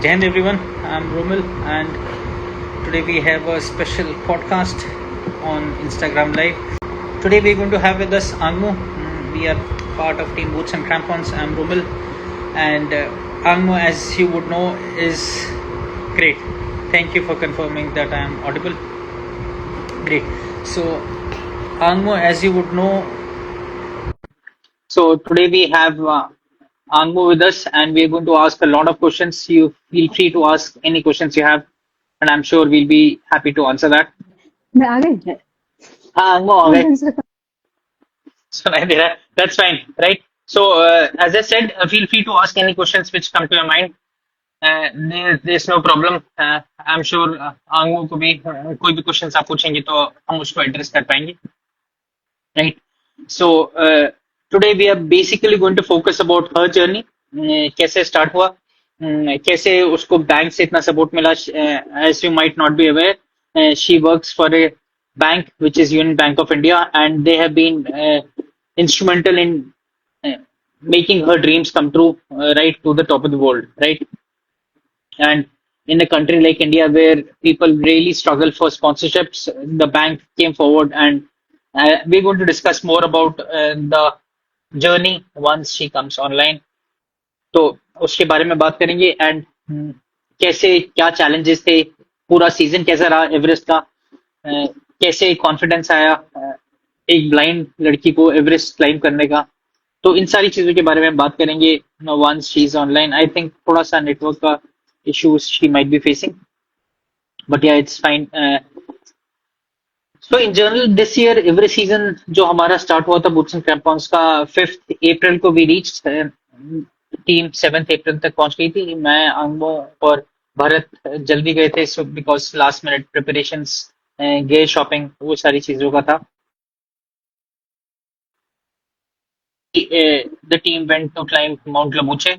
Jai Hind everyone, I'm Romil and today we have a special podcast on Instagram Live. Today we're going to have with us Angmo. We are part of Team Boots and Crampons. I'm Romil and Angmo, as you would know, is great. Thank you for confirming that I am audible. Great. So Angmo, as you would know, so today we have Angmo with us, and we're going to ask a lot of questions. You feel free to ask any questions you have, and I'm sure we'll be happy to answer that. मैं आ गई हाँ, Angmo आ गए. कौन सा सुनाई दे रहा है. That's fine, right? So, as I said, feel free to ask any questions which come to your mind. There's no problem. I'm sure Angmo को भी कोई भी questions आप पूछेंगे तो हम उसको address कर पाएंगे. Right. So today we are basically going to focus about her journey. कैसे start हुआ, कैसे उसको बैंक से इतना support मिला. As you might not be aware, she works for a bank which is Union Bank of India, and they have been instrumental in making her dreams come true, right to the top of the world, right? And in a country like India where people really struggle for sponsorships, the bank came forward, and we're going to discuss more about the journey once she comes online. तो उसके बारे में बात करेंगे and कैसे क्या challenges थे, पूरा सीजन कैसा रहा एवरेस्ट का, कैसे कॉन्फिडेंस आया एक ब्लाइंड लड़की को एवरेस्ट क्लाइम करने का. तो इन सारी चीजों के बारे में बात करेंगे once she is online. I think थोड़ा सा नेटवर्क का issues she might be facing, but yeah, it's fine. So in general this year every season जो हमारा start हुआ था boots and crampons का 5th April को we reached, team 7th April तक पहुंच गई थी. मैं अंगमो और भरत जल्दी गए थे so because last minute preparations, गए शॉपिंग, वो सारी चीजों का था. The team went to climb Mount Labuche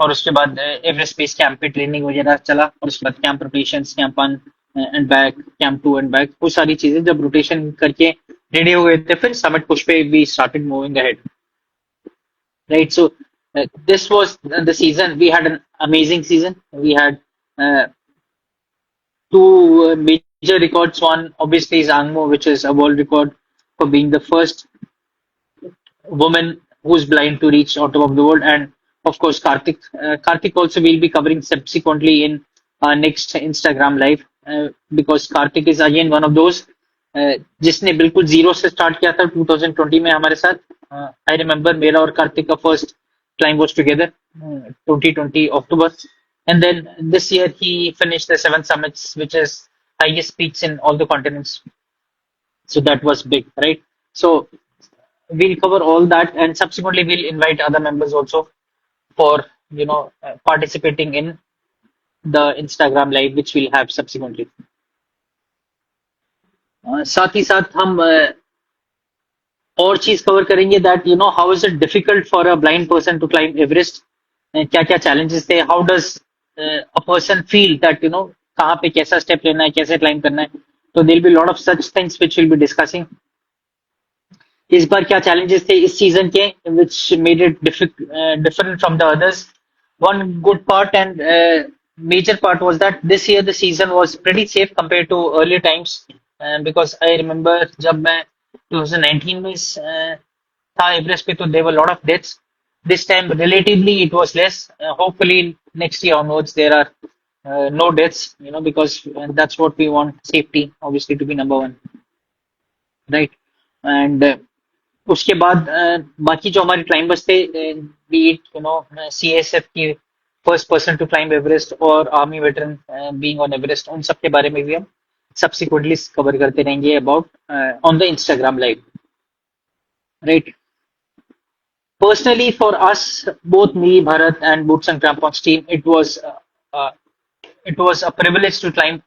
और उसके बाद एवरेस्ट बेस कैंप पे ट्रेनिंग वगैरह चला और उसके बाद camp rotation, camp 1 and back, camp 2 and back, वो सारी चीजें जब रोटेशन करके रेडी हो गए थे फिर समिट पुश पे we started moving ahead, right? So this was the season. We had an amazing season. We had two major records. One obviously is Angmo, which is a world record for being the first woman who's blind to reach on top of the world, and of course Karthik. Karthik also will be covering subsequently in our next Instagram live, because Karthik is again one of those जिसने बिल्कुल zero से start किया था 2020 में हमारे साथ. I remember मेरा और कार्तिक का first climb was together, 2020 October, and then this year he finished the 7 summits, which is highest peaks in all the continents. So that was big, right? So we'll cover all that, and subsequently we'll invite other members also for participating in the Instagram live, which we'll have subsequently. साथ ही साथ हम और चीज cover करेंगे that how is it difficult for a blind person to climb Everest, क्या क्या challenges थे, how does a person feel that कहाँ पे कैसा स्टेप लेना है, कैसे क्लाइम करना है. तो there be lot of such things which will be discussing. इस बार क्या चैलेंजेस थे इस सीजन के which made it different from the others. One good part and major part was that this year the season was pretty safe compared to earlier times, because I remember जब मैं 2019 में था Everest पे तो there were a lot of deaths. This time relatively it was less. Hopefully next year onwards there are no deaths, because that's what we want, safety obviously to be number one, right? And उसके बाद बाकी जो हमारे climbers थे, be it CSF की first person to climb Everest और army veteran being on Everest, उन सब के बारे में भी हम सब्सिक्वेंटली कवर करते रहेंगे about on the Instagram live, right? Personally for us, both me, Bharat and Boots and Crampons team, it was a privilege to climb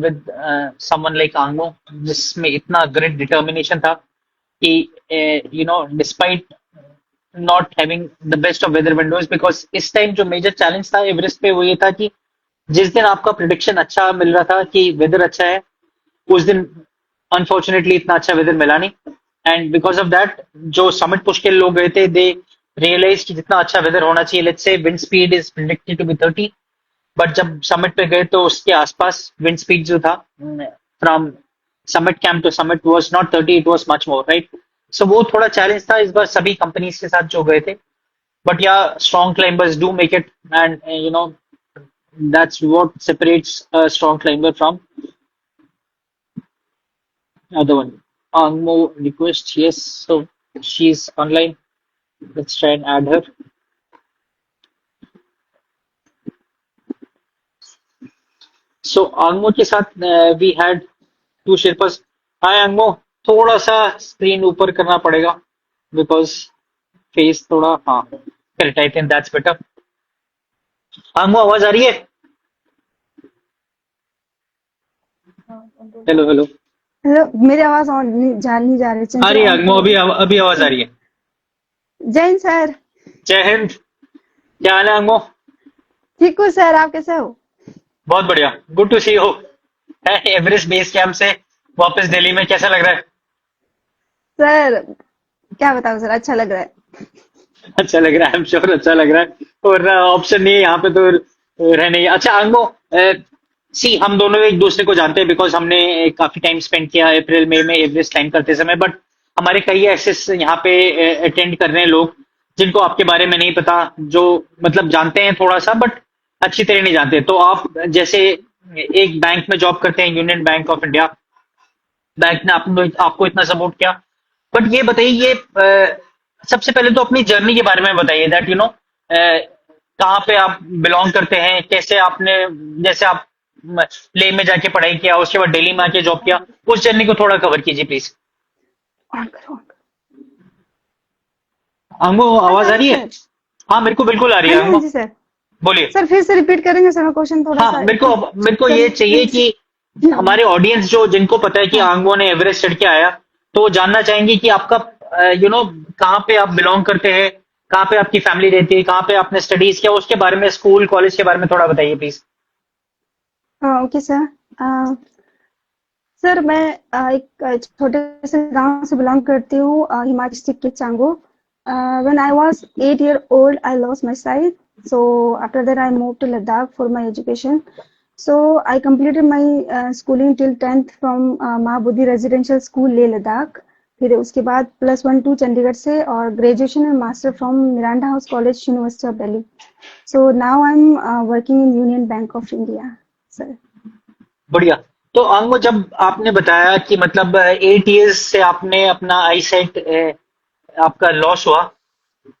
with someone like Angmo, जिसमें इतना great determination था कि despite not having the best of weather windows, because इस time जो major challenge था Everest पे वो ये था कि जिस दिन आपका प्रिडिक्शन अच्छा मिल रहा था कि वेदर अच्छा है, उस दिन अनफॉर्चुनेटली इतना अच्छा वेदर मिला नहीं. एंड बिकॉज ऑफ दैट जो समिट पुश के लोग गए थे, दे रियलाइज कि जितना अच्छा वेदर होना चाहिए, let's say wind speed is predicted to be 30, but जब समिट पे गए तो उसके आसपास विंड स्पीड जो था from summit camp to summit was not 30, it was much more, right? So वो थोड़ा चैलेंज था इस बार सभी कंपनीज के साथ जो गए थे. But yeah, strong climbers do make it, and that's what separates a strong climber from other one. Angmo request, yes, so she's online. Let's try and add her. So Angmo के साथ we had two Sherpas. Hi Angmo, थोड़ा सा screen ऊपर करना पड़ेगा because face थोड़ा, हाँ correct, I think that's better. Angmo आवाज आ रही है? Hello hello. हेलो, मेरी आवाज और नहीं जा रही, आ चंचल रही है ऑन Angmo, करो। अभी आवाज आ रही है. जैन सर। जय हिंद, क्या हाल है Angmo? ठीक हूँ सर, आप कैसे हो? बहुत बढ़िया, good to see you. Everest base camp से वापस दिल्ली में कैसा लग रहा है? सर क्या बताऊँ सर, अच्छा लग रहा है। अच्छा लग रहा है, आई एम श्योर अच्छा लग रहा है. और ऑप्शन नहीं है यहाँ पे तो रहने ही. अच्छा अंगो, सी हम दोनों एक दूसरे को जानते हैं बिकॉज हमने काफी टाइम स्पेंड किया अप्रैल मई में एवरेस्ट क्लाइंब करते समय. बट हमारे कई ऐसे यहाँ पे अटेंड कर रहे हैं लोग जिनको आपके बारे में नहीं पता, जो मतलब जानते हैं थोड़ा सा बट अच्छी तरह नहीं जानते. तो आप जैसे एक बैंक में जॉब करते हैं, union Bank of India, bank ने आपको इतना सपोर्ट किया. बट ये बताइए, ये सबसे पहले तो अपनी जर्नी के बारे में बताइए दैट कहाँ पे आप बिलोंग करते हैं, कैसे आपने, जैसे आप लेह में जाके पढ़ाई किया, उसके बाद दिल्ली में आके जॉब किया, उस जर्नी को थोड़ा कवर कीजिए प्लीज. ऑन करो, ऑन करो। हमको आवाज आ आवाज आ रही रही है है? सर? हाँ मेरे को बिल्कुल आ रही हाँ है जी, हाँ हमको. जी सर। बोलिए. सर फिर से रिपीट करेंगे सर, क्वेश्चन थोड़ा हाँ सा मेरे को ये चाहिए कंफ्यूज। कि हमारे ऑडियंस जो जिनको पता है कि हाँ आंगो ने एवरेस्ट चढ़ के आया, तो वो जानना चाहेंगे कि आपका कहाँ पे आप बिलोंग करते हैं, कहाँ पे आपकी फैमिली रहती है, कहाँ पे आपने स्टडीज किया, उसके बारे में, स्कूल कॉलेज के बारे में थोड़ा बताइए प्लीज. हाँ, ओके सर। अ, सर मैं एक छोटे से गांव से बिलोंग करती हूँ, हिमाचल डिस्ट्रिक्ट के Chango. When I was 8 year old I lost my sight, so after that I moved to Ladakh for my education. So I completed my schooling till 10th from Mahabodhi residential school Leh Ladakh. फिर उसके बाद +1 2 चंडीगढ़ से, और graduation and master from Miranda house college, university of Delhi. So now I am working in union Bank of India sir. बढ़िया. तो आंगो, जब आपने बताया कि मतलब 8 years से आपने अपना आई साइट आपका लॉस हुआ,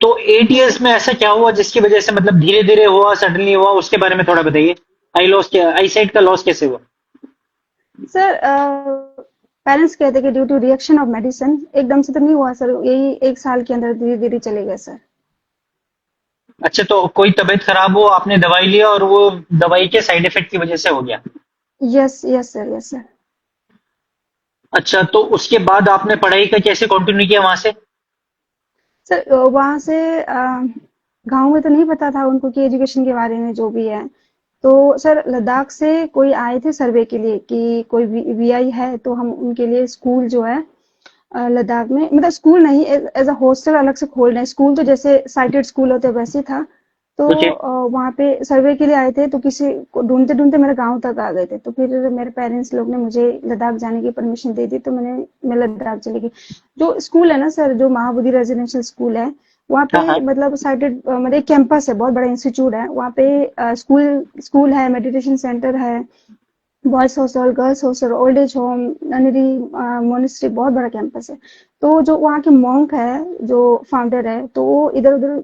तो 8 years में ऐसा क्या हुआ जिसकी वजह से मतलब धीरे धीरे हुआ, सडनली हुआ, उसके बारे में थोड़ा बताइए. आई साइट का लॉस कैसे हुआ? सर पेरेंट्स कहते कि due to reaction of medicine, एकदम से तो नहीं हुआ सर, यही 1 साल के अंदर धीरे धीरे चले गए सर। अच्छा, तो कोई तबीयत खराब हो, आपने दवाई लिया और वो दवाई के साइड इफेक्ट की वजह से हो गया? Yes yes sir, yes sir. अच्छा, तो उसके बाद आपने पढ़ाई का कैसे कंटिन्यू किया वहां से? सर वहां से गांव में तो नहीं पता था उनको कि एजुकेशन के बारे में जो भी है। तो सर लद्दाख से कोई आए थे सर्वे के लिए कि कोई वीआई है, तो हम उनके लिए स्कूल जो है लद्दाख में, मतलब स्कूल नहीं, एज अ हॉस्टल अलग से खोल रहे हैं। स्कूल तो जैसे साइटेड स्कूल होते हैं वैसे ही था। तो ओके. वहाँ पे सर्वे के लिए आए थे, तो किसी को ढूंढते ढूंढते मेरे गांव तक आ गए थे। तो फिर मेरे पेरेंट्स लोग ने मुझे लद्दाख जाने की परमिशन दे दी, तो मैं लद्दाख चली गई। जो स्कूल है ना सर, जो महाबोधि रेजिडेंशियल स्कूल है, वहाँ हाँ पे हाँ. मतलब साइटेड, मतलब एक कैंपस है, बहुत बड़ा इंस्टीट्यूट है वहाँ पे। स्कूल स्कूल है, मेडिटेशन सेंटर है, boys hostel, girls hostel, old age home, nunnery, monastery, बहुत बड़ा कैंपस है। तो जो वहाँ के मॉन्क है, जो फाउंडर है, तो वो इधर उधर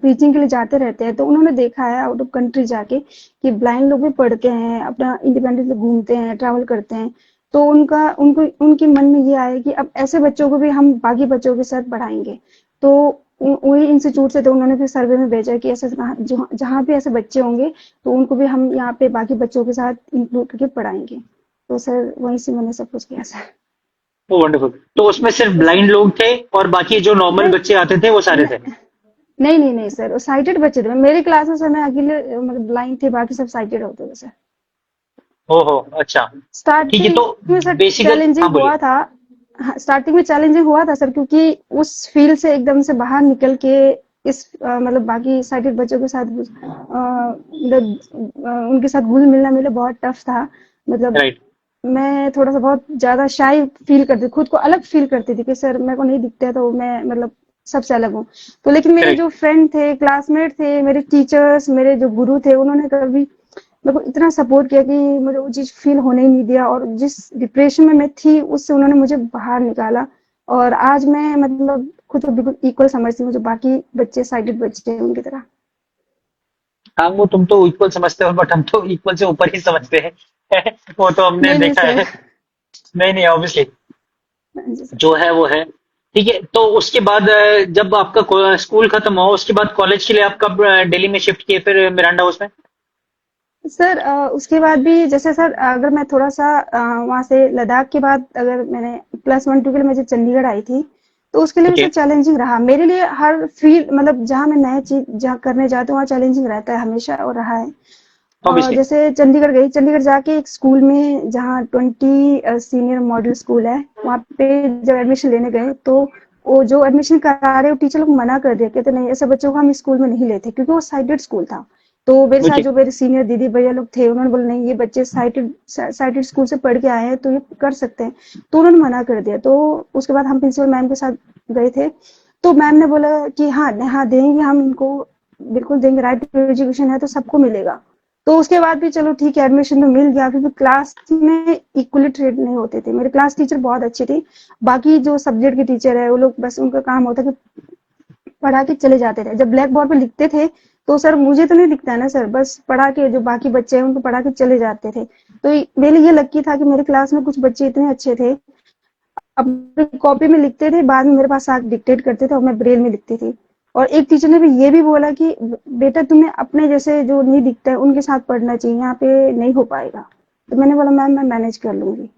प्रीचिंग के लिए जाते रहते हैं। तो उन्होंने देखा है आउट ऑफ कंट्री जाके कि ब्लाइंड लोग भी पढ़ते हैं, अपना इंडिपेंडेंटली घूमते हैं, ट्रैवल करते हैं। तो उनका उनको उनके मन में ये आया कि अब ऐसे बच्चों को भी हम बाकी बच्चों के साथ पढ़ाएंगे। तो वही इंस्टीट्यूट से, तो उन्होंने फिर सर्वे में भेजा कि ऐसे जहाँ भी ऐसे बच्चे होंगे, तो उनको भी हम यहाँ पे बाकी बच्चों के साथ इंक्लूड करके पढ़ाएंगे। तो सर वहीं से मैंने सब कुछ किया सर। ओ वंडरफुल. तो उसमें सिर्फ ब्लाइंड लोग थे और बाकी जो नॉर्मल नहीं बच्चे आते थे वो सारे थे? नहीं नहीं नहीं सर, साइटेड बच्चे थे। मेरी क्लासेस में अकेले मतलब ब्लाइंड थे, बाकी सब साइटेड होते थे सर। ओहो, अच्छा. ठीक है, स्टार्टिंग तो में सर बेसिकल, हाँ चैलेंजिंग बोलिए. हुआ था। हाँ, स्टार्टिंग में चैलेंजिंग हुआ था सर, क्योंकि उस फील्ड से एकदम से बाहर निकल के मतलब बाकी साइटेड बच्चों के साथ मतलब उनके साथ घुल मिलना मेरे लिए बहुत टफ था। मतलब राइट। मैं थोड़ा सा बहुत ज्यादा शाई फील करती थी, खुद को अलग फील करती थी कि सर मेरे को नहीं दिखता है तो मैं मतलब सबसे अलग हूँ। तो लेकिन मेरे करेक्ट। जो फ्रेंड थे, क्लासमेट थे, मेरे टीचर्स, मेरे जो गुरु थे, उन्होंने कभी मेरे को इतना सपोर्ट किया कि मुझे वो चीज फील होने ही नहीं दिया, और जिस डिप्रेशन में मैं थी उससे उन्होंने मुझे बाहर निकाला। और आज मैं मतलब खुद को बिल्कुल इक्वल समझती हूँ जो बाकी बच्चे, साइडेड बच्चे हैं, उनकी तरह। हाँ, वो तुम तो इक्वल समझते हो, बट हम तो इक्वल से ऊपर ही समझते हैं। वो तो हमने नहीं नहीं देखा सर। है। नहीं नहीं, ऑब्वियसली हाँ जी सर। जो है वो है। ठीक है, तो उसके बाद जब आपका स्कूल खत्म हुआ, उसके बाद कॉलेज के लिए आप कब दिल्ली में शिफ्ट किए फिर मिरांडा हाउस में? सर उसके बाद भी जैसे सर अगर मैं थोड़ा सा वहाँ से लद्दाख के बाद अगर मैंने +1 2 के लिए मैं जब चंडीगढ़ आई थी, तो उसके लिए भी ओके। सर चैलेंजिंग रहा मेरे लिए। हर फील्ड मतलब जहाँ मैं नया चीज जहाँ करने जाती हूँ वहाँ चैलेंजिंग रहता है हमेशा, और रहा है। ऑब्वियसली। जैसे चंडीगढ़ गई, चंडीगढ़ जाके एक स्कूल में जहाँ 20 सीनियर मॉडल स्कूल है, वहाँ पे जब एडमिशन लेने गए तो वो जो एडमिशन करा रहे वो टीचर लोग मना कर दिया, कहते नहीं ऐसे बच्चों को हम स्कूल में नहीं लेते, क्योंकि वो साइटेड स्कूल था। तो मेरे साथ ओके। जो मेरे सीनियर दीदी भैया लोग थे उन्होंने बोला नहीं ये बच्चे साइटेड साइटेड स्कूल से पढ़ के आए हैं तो ये कर सकते हैं। तो उन्होंने मना कर दिया। तो उसके बाद हम प्रिंसिपल मैम के साथ गए थे, तो मैम ने बोला कि हाँ हाँ देंगे हम इनको, बिल्कुल देंगे, राइट टू एजुकेशन है तो सबको मिलेगा। तो उसके बाद भी चलो ठीक है एडमिशन तो मिल गया, फिर भी क्लास में इक्वली ट्रेड नहीं होते थे। मेरे क्लास टीचर बहुत अच्छी थी, बाकी जो सब्जेक्ट के टीचर है वो लोग बस उनका काम होता कि पढ़ा के चले जाते थे। जब ब्लैक बोर्ड पे लिखते थे तो सर मुझे तो नहीं दिखता है ना सर, बस पढ़ा के जो बाकी बच्चे हैं उनको पढ़ा के चले जाते थे। तो मेरे लिए ये लकी था कि मेरे क्लास में कुछ बच्चे इतने अच्छे थे, अपनी कॉपी में लिखते थे, बाद में मेरे पास आके डिक्टेट करते थे और मैं ब्रेल में लिखती थी। और एक टीचर ने भी ये भी बोला कि बेटा तुम्हें अपने जैसे जो नहीं दिखता है उनके साथ पढ़ना चाहिए, यहाँ पे नहीं हो पाएगा। तो मैंने बोला मैम मैं मैनेज कर लूंगी।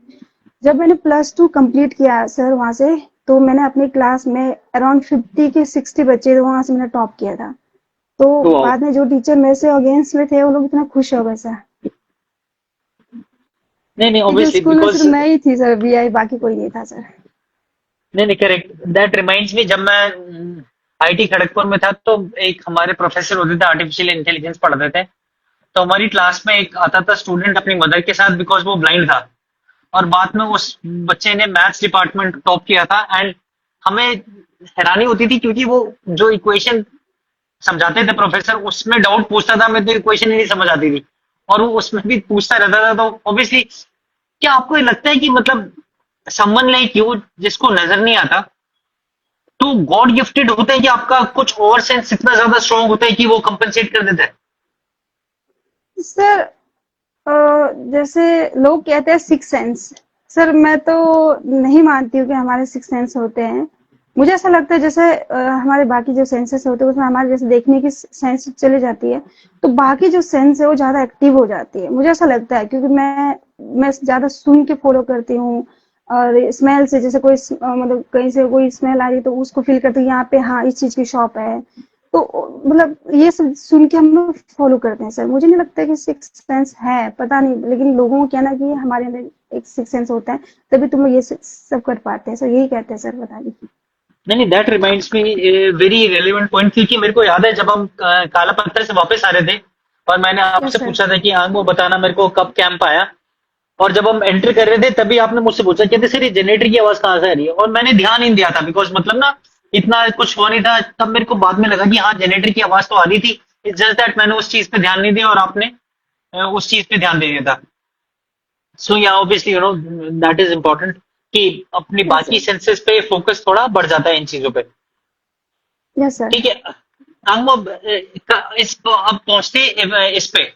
जब मैंने +2 कंप्लीट किया सर वहां से, तो मैंने अपनी क्लास में अराउंड 50 के 60 बच्चे थे, वहां से मैंने टॉप किया था। तो वाओ। बाद में जो टीचर मेरे से अगेंस्ट में थे वो लोग इतना खुश हो गए सर, नहीं नहीं, क्योंकि ऑब्वियसली स्कूल में सिर्फ बिकॉज मैं ही थी सर वीआई, बाकी कोई नहीं था सर। नहीं नहीं, करेक्ट। दैट रिमाइंड्स मी, जब मैं आईटी खड़गपुर में था तो एक हमारे प्रोफेसर होते थे, आर्टिफिशियल इंटेलिजेंस पढ़ाते थे। तो हमारी क्लास में एक आता था स्टूडेंट अपनी मदर के साथ, बिकॉज वो ब्लाइंड था। और बाद में उस बच्चे ने मैथ्स डिपार्टमेंट टॉप किया था। एंड हमें हैरानी होती थी क्योंकि वो जो इक्वेशन समझाते थे प्रोफेसर, उसमें डाउट पूछता था, मैं तो इक्वेशन ही नहीं समझ आती थी। और वो उसमें भी पूछता रहता था। तो ऑब्वियसली, क्या आपको ये लगता है कि मतलब समवन लाइक यू जिसको नजर नहीं आता, तो गॉड गिफ्टेड होता है कि आपका कुछ ओवर सेंस इतना ज्यादा स्ट्रांग होता है कि वो कंपनसेट कर देता है? सर जैसे लोग कहते हैं सिक्स सेंस, सर मैं तो नहीं मानती हूँ कि हमारे सिक्स सेंस होते हैं। मुझे ऐसा लगता है जैसे हमारे बाकी जो सेंसेस होते हैं उसमें हमारे जैसे देखने की सेंस चली जाती है, तो बाकी जो सेंस है वो ज्यादा एक्टिव हो जाती है, मुझे ऐसा लगता है। क्योंकि मैं ज्यादा सुन के फॉलो करती हूँ, और स्मेल से जैसे कोई मतलब कहीं से कोई स्मेल आ रही है तो उसको फील करती हूँ यहाँ पे हाँ इस चीज की शॉप है। तो मतलब ये सब सुन के हम लोग फॉलो करते हैं सर। मुझे नहीं लगता कि सिक्स सेंस है, पता नहीं, लेकिन लोगों को कहना कि हमारे अंदर एक सिक्स सेंस होता है तभी तुम लोग ये सब कर पाते हैं सर, यही कहते हैं सर, बता दीजिए। नहीं नहीं, that reminds me very relevant point, क्योंकि मेरे को याद है जब हम काला पत्थर से वापस आ रहे थे और मैंने यस आपसे सर। पूछा था कि हाँ वो बताना मेरे को कब कैंप आया। और जब हम एंटर कर रहे थे तभी आपने मुझसे पूछा, कहते सर ये जनरेटर की आवाज कहाँ से आ रही है? और मैंने ध्यान नहीं दिया था, बिकॉज मतलब ना इतना कुछ हुआ नहीं था। तब मेरे को बाद में लगा कि हाँ जनरेटर की आवाज तो आ रही थी। इट्स जस्ट दैट मैंने उस चीज पे ध्यान नहीं दिया और आपने उस चीज पे ध्यान दे दिया था। सो या ऑब्वियसली दैट इज इम्पोर्टेंट कि अपनी यस बाकी सर। सेंसेस पे फोकस थोड़ा बढ़ जाता है इन चीजों पे। Yes sir. ठीक है। हम अब अब पहुंचते इस पे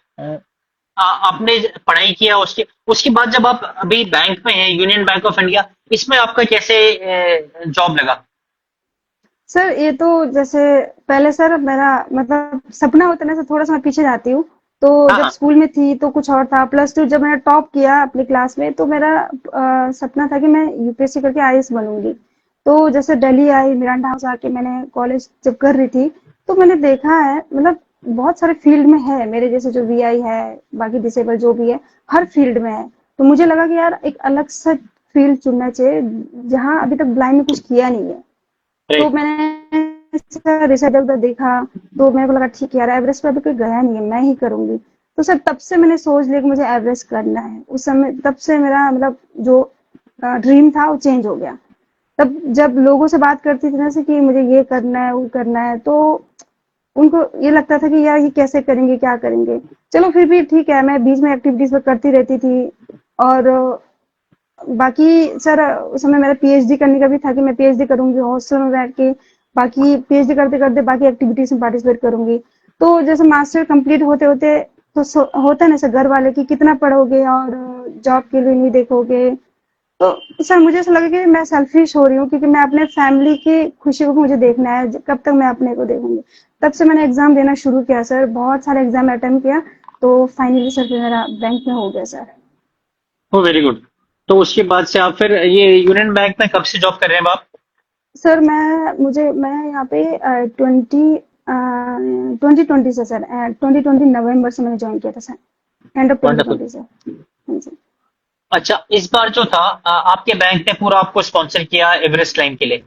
आपने पढ़ाई किया, उसके उसके बाद जब आप अभी बैंक में हैं, यूनियन बैंक ऑफ इंडिया, इसमें आपका कैसे जॉब लगा? सर ये तो जैसे पहले सर मेरा मतलब सपना होता है ना सर, थोड़ा सा मैं पीछे जाती हूँ। तो हाँ जब हाँ। स्कूल में थी तो कुछ और था, +2 जब मैंने टॉप किया अपनी क्लास में तो मेरा सपना था कि मैं यूपीएससी करके आईएएस बनूंगी। तो जैसे दिल्ली आई, मिरांडा हाउस आके मैंने कॉलेज जब कर रही थी, तो मैंने देखा है मतलब बहुत सारे फील्ड में है मेरे जैसे जो वीआई है, बाकी डिसेबल जो भी है, हर फील्ड में है। तो मुझे लगा कि यार एक अलग सा फील्ड चुनना चाहिए जहाँ अभी तक ब्लाइंड ने कुछ किया नहीं है। तो राइट। मैंने सर रिजल्ट उधर देखा तो मेरे को लगा ठीक है यार, एवरेस्ट पे अभी कोई गया नहीं है, मैं ही करूंगी। तो सर तब से मैंने सोच लिया कि मुझे एवरेस्ट करना है। उस समय तब से मेरा मतलब जो ड्रीम था वो चेंज हो गया। तब जब लोगों से बात करती थी ना से कि मुझे ये करना है वो करना है, तो उनको ये लगता था कि यार ये कैसे करेंगे क्या करेंगे। चलो फिर भी ठीक है, मैं बीच में एक्टिविटीज में करती रहती थी। और बाकी सर उस समय मेरा पीएचडी करने का भी था कि मैं पीएचडी करूंगी हॉस्टल में बैठ के, बाकी पीएचडी करते करते बाकी एक्टिविटीज में पार्टिसिपेट करूंगी। तो जैसे मास्टर कंप्लीट होते होते तो होता है ना सर घर वाले कि कितना पढ़ोगे और जॉब के लिए नहीं देखोगे। तो सर मुझे ऐसा लगा कि मैं सेल्फिश हो रही हूँ क्योंकि मैं अपने फैमिली की खुशी को मुझे देखना है, कब तक मैं अपने को देखूंगी। तब से मैंने एग्जाम देना शुरू किया सर, बहुत सारे एग्जाम अटेम्प्ट किया। तो फाइनली सर फिर मेरा बैंक में हो गया सर। ओ वेरी गुड। तो उसके बाद से आप फिर ये यूनियन बैंक में कब से जॉब कर रहे हैं आप? सर मैं यहाँ पे 2020 से सर 2020 नवंबर से मैंने ज्वाइन किया था सर, एंड ऑफ वंडरफुल। 2020 से। हाँ जी। अच्छा, इस बार जो था आपके बैंक ने पूरा आपको स्पॉन्सर किया एवरेस्ट क्लाइंब के लिए।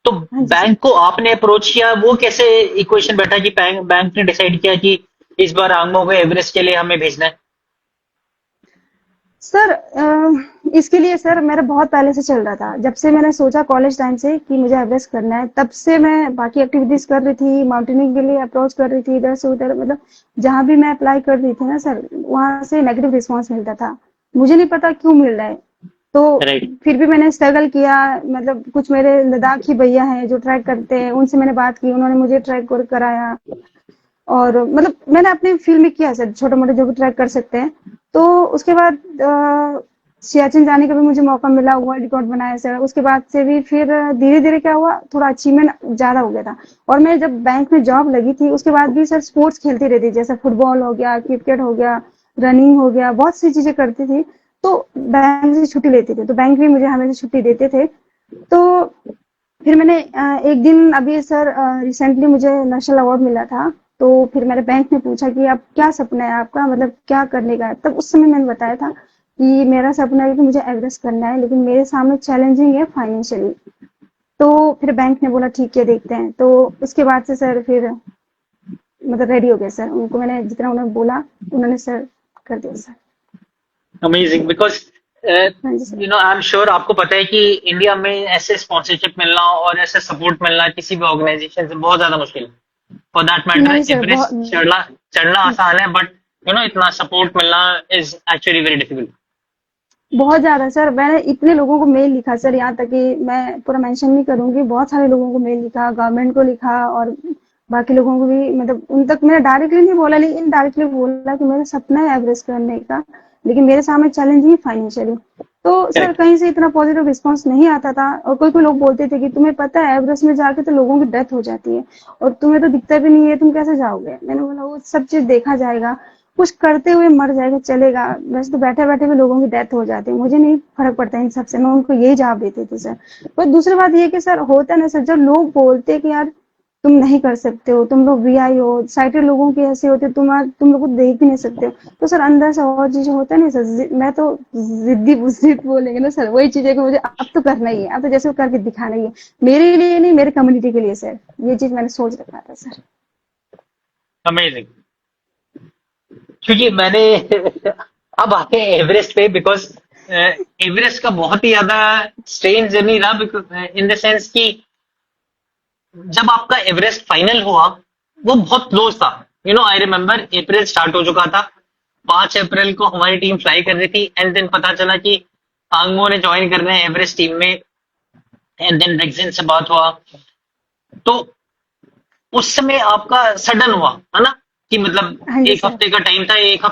तो हाँ जी सर। बैंक को आपने अप्रोच किया, वो कैसे इक्वेशन बैठा कि बैंक बैंक ने डिसाइड किया कि इस बार आंगमो को एवरेस्ट के लिए हमें भेजना है? सर इसके लिए सर मेरा बहुत पहले से चल रहा था, जब से मैंने सोचा कॉलेज टाइम से कि मुझे एवरेस्ट करना है, तब से मैं बाकी एक्टिविटीज कर रही थी, माउंटेनिंग के लिए अप्रोच कर रही थी इधर से उधर। मतलब जहां भी मैं अप्लाई कर रही थी ना सर, वहां से नेगेटिव रिस्पांस मिलता था। मुझे नहीं पता क्यों मिल रहा है। तो राइट। फिर भी मैंने स्ट्रगल किया। मतलब कुछ मेरे लद्दाखी भैया हैं जो ट्रैक करते हैं, उनसे मैंने बात की, उन्होंने मुझे ट्रैक कराया। और मतलब मैंने अपनी फील्ड में किया सर छोटे मोटे जो भी ट्रैक कर सकते हैं। तो उसके बाद सियाचिन जाने का भी मुझे मौका मिला, वर्ल्ड रिकॉर्ड बनाया सर। उसके बाद से भी फिर धीरे धीरे क्या हुआ, थोड़ा अचीवमेंट ज्यादा हो गया था। और मैं जब बैंक में जॉब लगी थी उसके बाद भी सर स्पोर्ट्स खेलती रहती, जैसे फुटबॉल हो गया, क्रिकेट हो गया, रनिंग हो गया, बहुत सी चीजें करती थी। तो बैंक से छुट्टी लेती थी, तो बैंक भी मुझे हमेशा छुट्टी देते थे। तो फिर मैंने एक दिन अभी सर रिसेंटली मुझे नेशनल अवार्ड मिला था। तो फिर मेरे बैंक ने पूछा कि अब क्या सपना है आपका, मतलब क्या करने का है। तब उस समय मैंने बताया था कि मेरा सपना है कि मुझे एवरेस्ट करना है, लेकिन मेरे सामने चैलेंजिंग है फाइनेंशियली। तो फिर बैंक ने बोला ठीक है देखते हैं। तो उसके बाद से सर फिर मतलब रेडी हो गया सर, उनको मैंने जितना उन्होंने बोला उन्होंने सर कर दिया सर। अमेजिंग। बिकॉज हाँ जी सर। आई एम श्योर आपको पता है कि इंडिया में ऐसे स्पॉन्सरशिप मिलना और ऐसे सपोर्ट मिलना किसी भी ऑर्गेनाइजेशन से बहुत ज्यादा मुश्किल है। फॉर दैट मैटर नहीं सर एवरेस्ट बहुत। चढ़ना चढ़ना आसान है, बट इतना सपोर्ट मिलना इज एक्चुअली वेरी डिफिकल्ट। बहुत ज्यादा सर, मैंने इतने लोगों को मेल लिखा सर, यहाँ तक कि मैं पूरा मेंशन नहीं करूंगी, बहुत सारे लोगों को मेल लिखा, गवर्नमेंट को लिखा और बाकी लोगों को भी। मतलब उन तक मैंने डायरेक्टली नहीं बोला, लेकिन इनडायरेक्टली बोला कि मेरा सपना है एवरेस्ट करने का, लेकिन मेरे सामने चैलेंज ही फाइनेंशियली। तो सर करेक्ट। कहीं से इतना पॉजिटिव रिस्पांस नहीं आता था। और कोई कोई लोग बोलते थे कि तुम्हें पता है एवरेस्ट में जाके तो लोगों की डेथ हो जाती है और तुम्हें तो दिखता भी नहीं है, तुम कैसे जाओगे। मैंने बोला वो सब चीज देखा जाएगा, कुछ करते हुए मर जाएगा चलेगा, वैसे तो बैठे बैठे भी लोगों की डेथ हो जाती है, मुझे नहीं फर्क पड़ता इन सबसे। मैं उनको यही जवाब देती थी सर। पर दूसरी बात ये कि सर होता है ना सर, जब लोग बोलते हैं कि यार तुम नहीं कर सकते हो, तुम लोग वीआई हो, साइटेड लोगों की ऐसे होते, तुम लोग को देख भी नहीं सकते हो, तो सर अंदर से और चीजें होता है ना सर। मैं तो जिद्दी जिद बोलेंगे ना सर, वही चीज है कि मुझे अब तो करना ही है, अब तो जैसे वो करके दिखाना ही है, मेरे लिए नहीं मेरे कम्युनिटी के लिए सर। ये चीज मैंने सोच रखा था सर। अमेजिंग। क्योंकि मैंने अब आते हैं एवरेस्ट पे। बिकॉज एवरेस्ट का बहुत ही ज्यादा स्ट्रेन जर्नी रहा, बिकॉज इन द सेंस कि जब आपका एवरेस्ट फाइनल हुआ वो बहुत क्लोज था। आई रिमेम्बर अप्रैल स्टार्ट हो चुका था, 5 अप्रैल को हमारी टीम फ्लाई कर रही थी, एंड देन पता चला कि आंगमो ने ज्वाइन कर रहे हैं एवरेस्ट टीम में। एंड देन रेक्सिन से बात हुआ। तो उस समय आपका सडन हुआ है ना, कि मतलब हाँ जी एक सर। हफ्ते का टाइम था, एक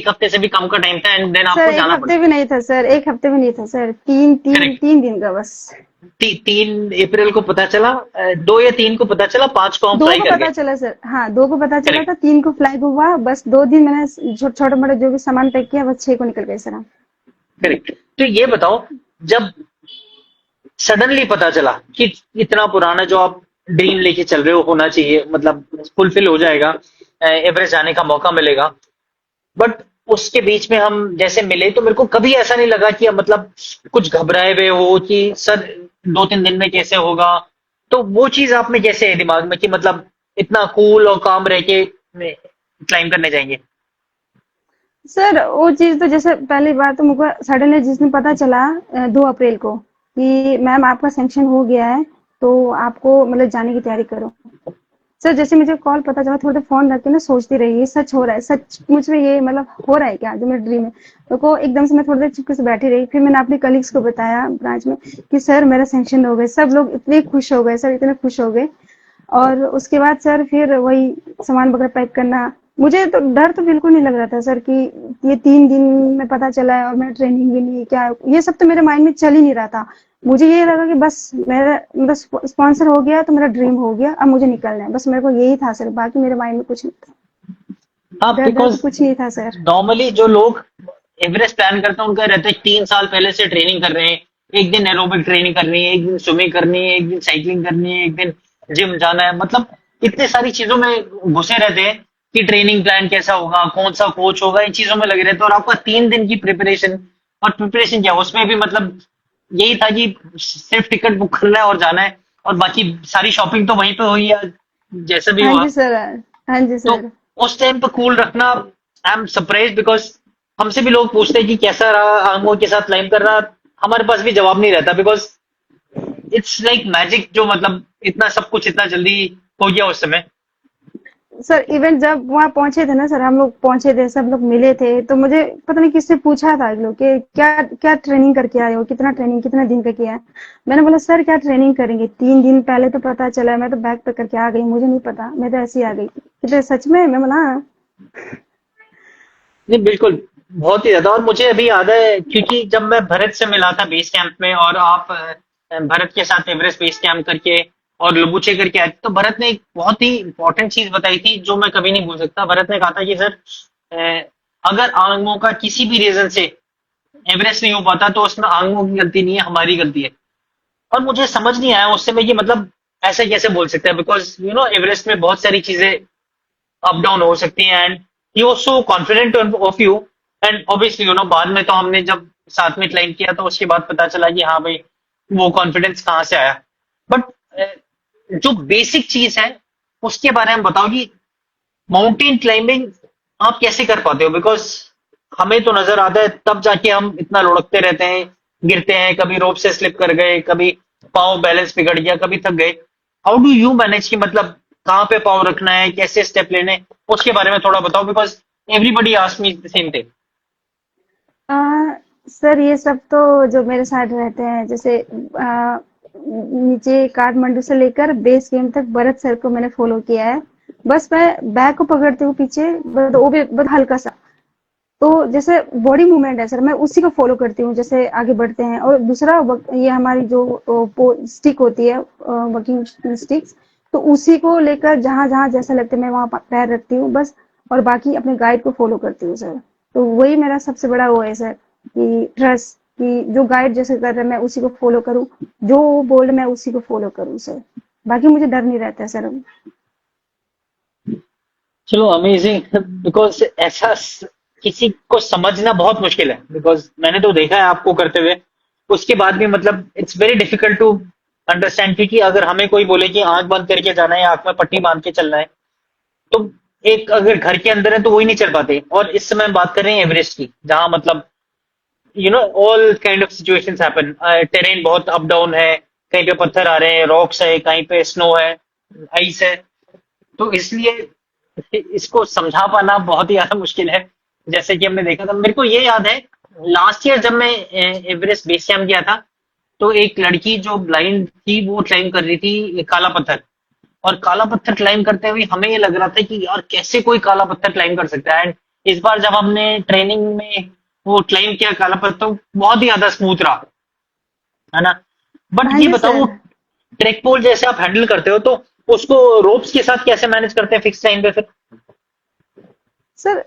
हफ्ते से भी कम का टाइम था, एंड देन सर आपको एक जाना पड़ा। हफ्ते भी नहीं था सर, एक हफ्ते भी नहीं था सर, करेक्ट। 3 दिन का बस। 3 अप्रैल को पता चला, 2 या 3 को पता चला, 5 को हम दो फ्लाई को कर पता गए। चला सर, हाँ 2 को पता चला करेक्ट। था, 3 को फ्लाइट हुआ, बस 2 दिन मैंने छोटे मोटे जो भी सामान पैक किया, बस 6 को निकल गए सर हम। करेक्ट। तो ये बताओ, जब सडनली पता चला कि इतना पुराना जो आप ड्रीम लेके चल रहे हो होना चाहिए, मतलब फुलफिल हो जाएगा, एवरेस्ट जाने का मौका मिलेगा, बट उसके बीच में हम जैसे मिले, तो मेरे को कभी ऐसा नहीं लगा कि अब मतलब कुछ घबराए हुए हो कि सर 2-3 दिन में कैसे होगा, तो वो चीज आप में कैसे है दिमाग में कि मतलब इतना कूल और काम रह के क्लाइम करने जाएंगे? सर वो चीज तो जैसे पहली बार तो मुझको सडनली जिस दिन पता चला 2 अप्रैल को कि मैम आपका सैंक्शन हो गया है, तो आपको मतलब जाने की तैयारी करो। सर जैसे मुझे कॉल पता चला, थोड़ा देर फोन रख के ना सोचती रही, ये सच हो रहा है, सच मुझ में ये मतलब हो रहा है क्या जो मेरा ड्रीम है। तो को एकदम से मैं थोड़ी देर चुपके से बैठी रही, फिर मैंने अपने कलीग्स को बताया ब्रांच में कि सर मेरा सैंक्शन हो गया। सब लोग इतने खुश हो गए सर, इतने खुश हो गए। और उसके बाद सर फिर वही सामान वगैरह पैक करना। मुझे तो डर तो बिल्कुल नहीं लग रहा था सर कि ये 3 दिन में पता चला है और मैं ट्रेनिंग भी नहीं, क्या ये सब तो मेरे माइंड में चल ही नहीं रहा था। मुझे ये लगा कि बस मेरा मतलब स्पॉन्सर हो गया तो मेरा ड्रीम हो गया, अब मुझे निकलना है, बस मेरे को यही था सर, बाकी मेरे माइंड में कुछ नहीं था। हाँ, डर डर तो बिकॉज कुछ नहीं था सर। नॉर्मली जो लोग एवरेस्ट प्लान करते हैं उनका रहता है 3 साल पहले से ट्रेनिंग कर रहे हैं। एक दिन एरोबिक ट्रेनिंग करनी है, एक दिन स्विमिंग करनी है, एक दिन साइकिलिंग करनी है, एक दिन जिम जाना है। मतलब इतने सारी चीजों में घुसे रहते हैं कि ट्रेनिंग प्लान कैसा होगा, कौन सा कोच होगा, इन चीजों में लगे रहते हैं। और आपका 3 दिन की प्रिपरेशन, और प्रिपरेशन क्या उसमें भी मतलब यही था कि सिर्फ टिकट बुक करना है और जाना है, और बाकी सारी शॉपिंग तो वहीं पे हुई है जैसा भी हाँ हुआ। जी सर। हाँ जी तो सर। उस टाइम पे कूल रखना, आई एम सरप्राइज, बिकॉज हमसे भी लोग पूछते हैं कि कैसा रहा आंगों के साथ क्लाइम कर रहा। हमारे पास भी जवाब नहीं रहता, बिकॉज इट्स लाइक मैजिक, जो मतलब इतना सब कुछ इतना जल्दी हो गया उस समय। सर इवेंट जब वहाँ पहुंचे थे ना सर, हम लोग पहुंचे थे, सब लोग मिले थे, तो मुझे पता नहीं किससे पूछा था एक लोग कि क्या क्या ट्रेनिंग करके आए हो, कितना ट्रेनिंग कितना दिन का किया है। मैंने बोला सर क्या ट्रेनिंग करेंगे, 3 दिन पहले तो पता चला, मैं तो बैग पैक करके आ गई, मुझे नहीं पता, मैं तो ऐसे ही आ गई। कहते सच में? मैं बोला हाँ। नहीं, बिल्कुल, बहुत ही ज्यादा। और मुझे अभी याद है क्योंकि जब मैं भरत से मिला था बेस कैंप में, और आप भरत के साथ एवरेस्ट बेस कैंप करके और लुबुचे करके आए थे, तो भरत ने एक बहुत ही इंपॉर्टेंट चीज बताई थी जो मैं कभी नहीं भूल सकता। भरत ने कहा था कि सर, अगर आंगमो का किसी भी रीजन से एवरेस्ट नहीं हो पाता तो उसमें आंगमो की गलती नहीं है, हमारी गलती है। और मुझे समझ नहीं आया उस समय कि मतलब ऐसे कैसे बोल सकते हैं, बिकॉज एवरेस्ट में बहुत सारी चीजें अप डाउन हो सकती हैं। And he was so confident of you. And obviously बाद में तो हमने जब साथ में क्लाइम किया तो उसके बाद पता चला कि हाँ भाई, वो कॉन्फिडेंस कहाँ से आया। बट जो बेसिक चीज है उसके बारे में बताओ कि माउंटेन क्लाइंबिंग आप कैसे कर पाते हो? बिकॉज हमें तो नजर आता है, तब जाके हम इतना लुढ़कते रहते हैं, गिरते हैं, कभी रोप से स्लिप कर गए, कभी पाँव बैलेंस बिगड़ गया, कभी थक गए। हाउ डू यू मैनेज कि मतलब कहाँ पे पाँव रखना है, कैसे स्टेप लेने हैं, उसके बारे में थोड़ा बताओ, because everybody asks me the same thing. आ, सर ये सब तो जो मेरे साथ रहते हैं, जैसे नीचे काठमांडू से लेकर बेस कैंप तक भरत सर को मैंने फॉलो किया है। बस मैं बैग को पकड़ती हूँ पीछे, वो भी बहुत हल्का सा। तो जैसे बॉडी मूवमेंट है सर, मैं उसी को फॉलो करती हूँ जैसे आगे बढ़ते हैं। और दूसरा ये हमारी जो स्टिक होती है, वर्किंग स्टिक्स, तो उसी को लेकर जहां जहां जैसा लगता है मैं वहां पैर रखती हूँ बस। और बाकी अपने गाइड को फॉलो करती हूँ सर। तो वही मेरा सबसे बड़ा वो है सर, कि ट्रस्ट, कि जो गाइड जैसे कर रहे हैं मैं उसी को फॉलो करूँ, जो वो बोल मैं उसी को फॉलो करूँ सर। बाकी मुझे डर नहीं रहता है सर। चलो, अमेजिंग। बिकॉज किसी को समझना बहुत मुश्किल है, बिकॉज मैंने तो देखा है आपको करते हुए। उसके बाद भी मतलब it's very difficult to understand, क्योंकि अगर हमें कोई बोले कि आंख बंद करके जाना है, आंख में पट्टी बांध के चलना है, तो एक अगर घर के अंदर है तो वही नहीं चल पाते। और इस समय हम बात कर रहे हैं एवरेस्ट की, जहां मतलब all kind of situations happen. Terrain बहुत अप डाउन है, कहीं पे पत्थर आ रहे हैं, रॉक्स है, कहीं पे स्नो है, आइस है। तो इसलिए इसको समझा पाना बहुत ही ज्यादा मुश्किल है। जैसे कि हमने देखा था, मेरे को ये याद है लास्ट ईयर जब मैं एवरेस्ट बेस कैंप गया था, तो एक लड़की जो ब्लाइंड थी वो क्लाइम कर रही थी काला पत्थर। और काला पत्थर क्लाइम करते हुए हमें ये लग रहा था कि यार कैसे कोई काला पत्थर क्लाइम कर सकता है। एंड इस बार जब हमने ट्रेनिंग में वो क्लाइम किया काला पत्थर, बहुत ही ज्यादा स्मूथ रहा, है ना? बट हाँ ये जी बताओ, सर। ट्रैक पोल जैसे आप हैंडल करते हो, तो उसको रोप्स के साथ कैसे मैनेज करते हैं फिक्स टाइम पे फिर? सर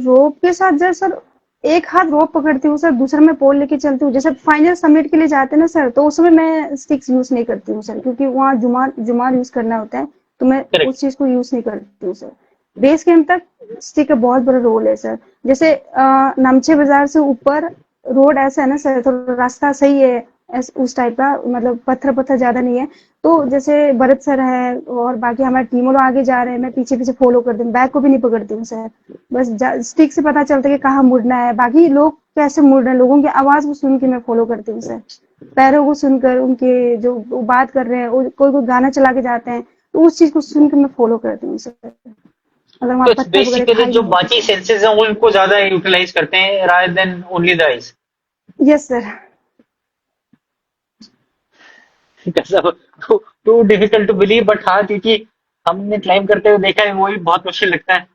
रोप के साथ जब सर एक हाथ रोप पकड़ती हूँ सर, दूसरा मैं पोल लेके चलती हूँ। जैसे फाइनल समिट के लिए जाते हैं ना सर, तो उसमें मैं स्टिक्स यूज नहीं करती हूँ सर, क्योंकि वहाँ जुमार जुमार यूज करना होता है, तो मैं करेक्ट। उस चीज को यूज नहीं करती हूँ सर। बेस कैंप तक स्टिक का बहुत बड़ा रोल है सर। जैसे नामचे बाजार से ऊपर रोड ऐसा है ना सर, थोड़ा रास्ता सही है, उस टाइप का, मतलब पत्थर पत्थर ज्यादा नहीं है। तो जैसे भरत सर है और बाकी हमारे टीम वालों आगे जा रहे हैं, मैं पीछे पीछे फॉलो करती हूँ, बैग को भी नहीं पकड़ती हूँ सर। बस स्टिक से पता चलता है कि कहाँ मुड़ना है, बाकी लोग कैसे मुड़ रहे हैं, लोगों की आवाज को सुन के मैं फॉलो करती हूँ सर। पैरों को सुनकर, उनके जो वो बात कर रहे हैं, कोई कोई गाना चला के जाते हैं, तो उस चीज को सुन के मैं फॉलो करती हूँ सर। अगर वहां तो पत्थर वगैरह बेसिकली खाई जो नहीं है तो बाकी सर। सेंसेस हैं वो इनको ज्यादा यूटिलाइज करते हैं rather than only the eyes. Yes sir. Too difficult to believe, but हाँ, क्योंकि हमने क्लाइम करते हुए देखा है, वही बहुत मुश्किल लगता है।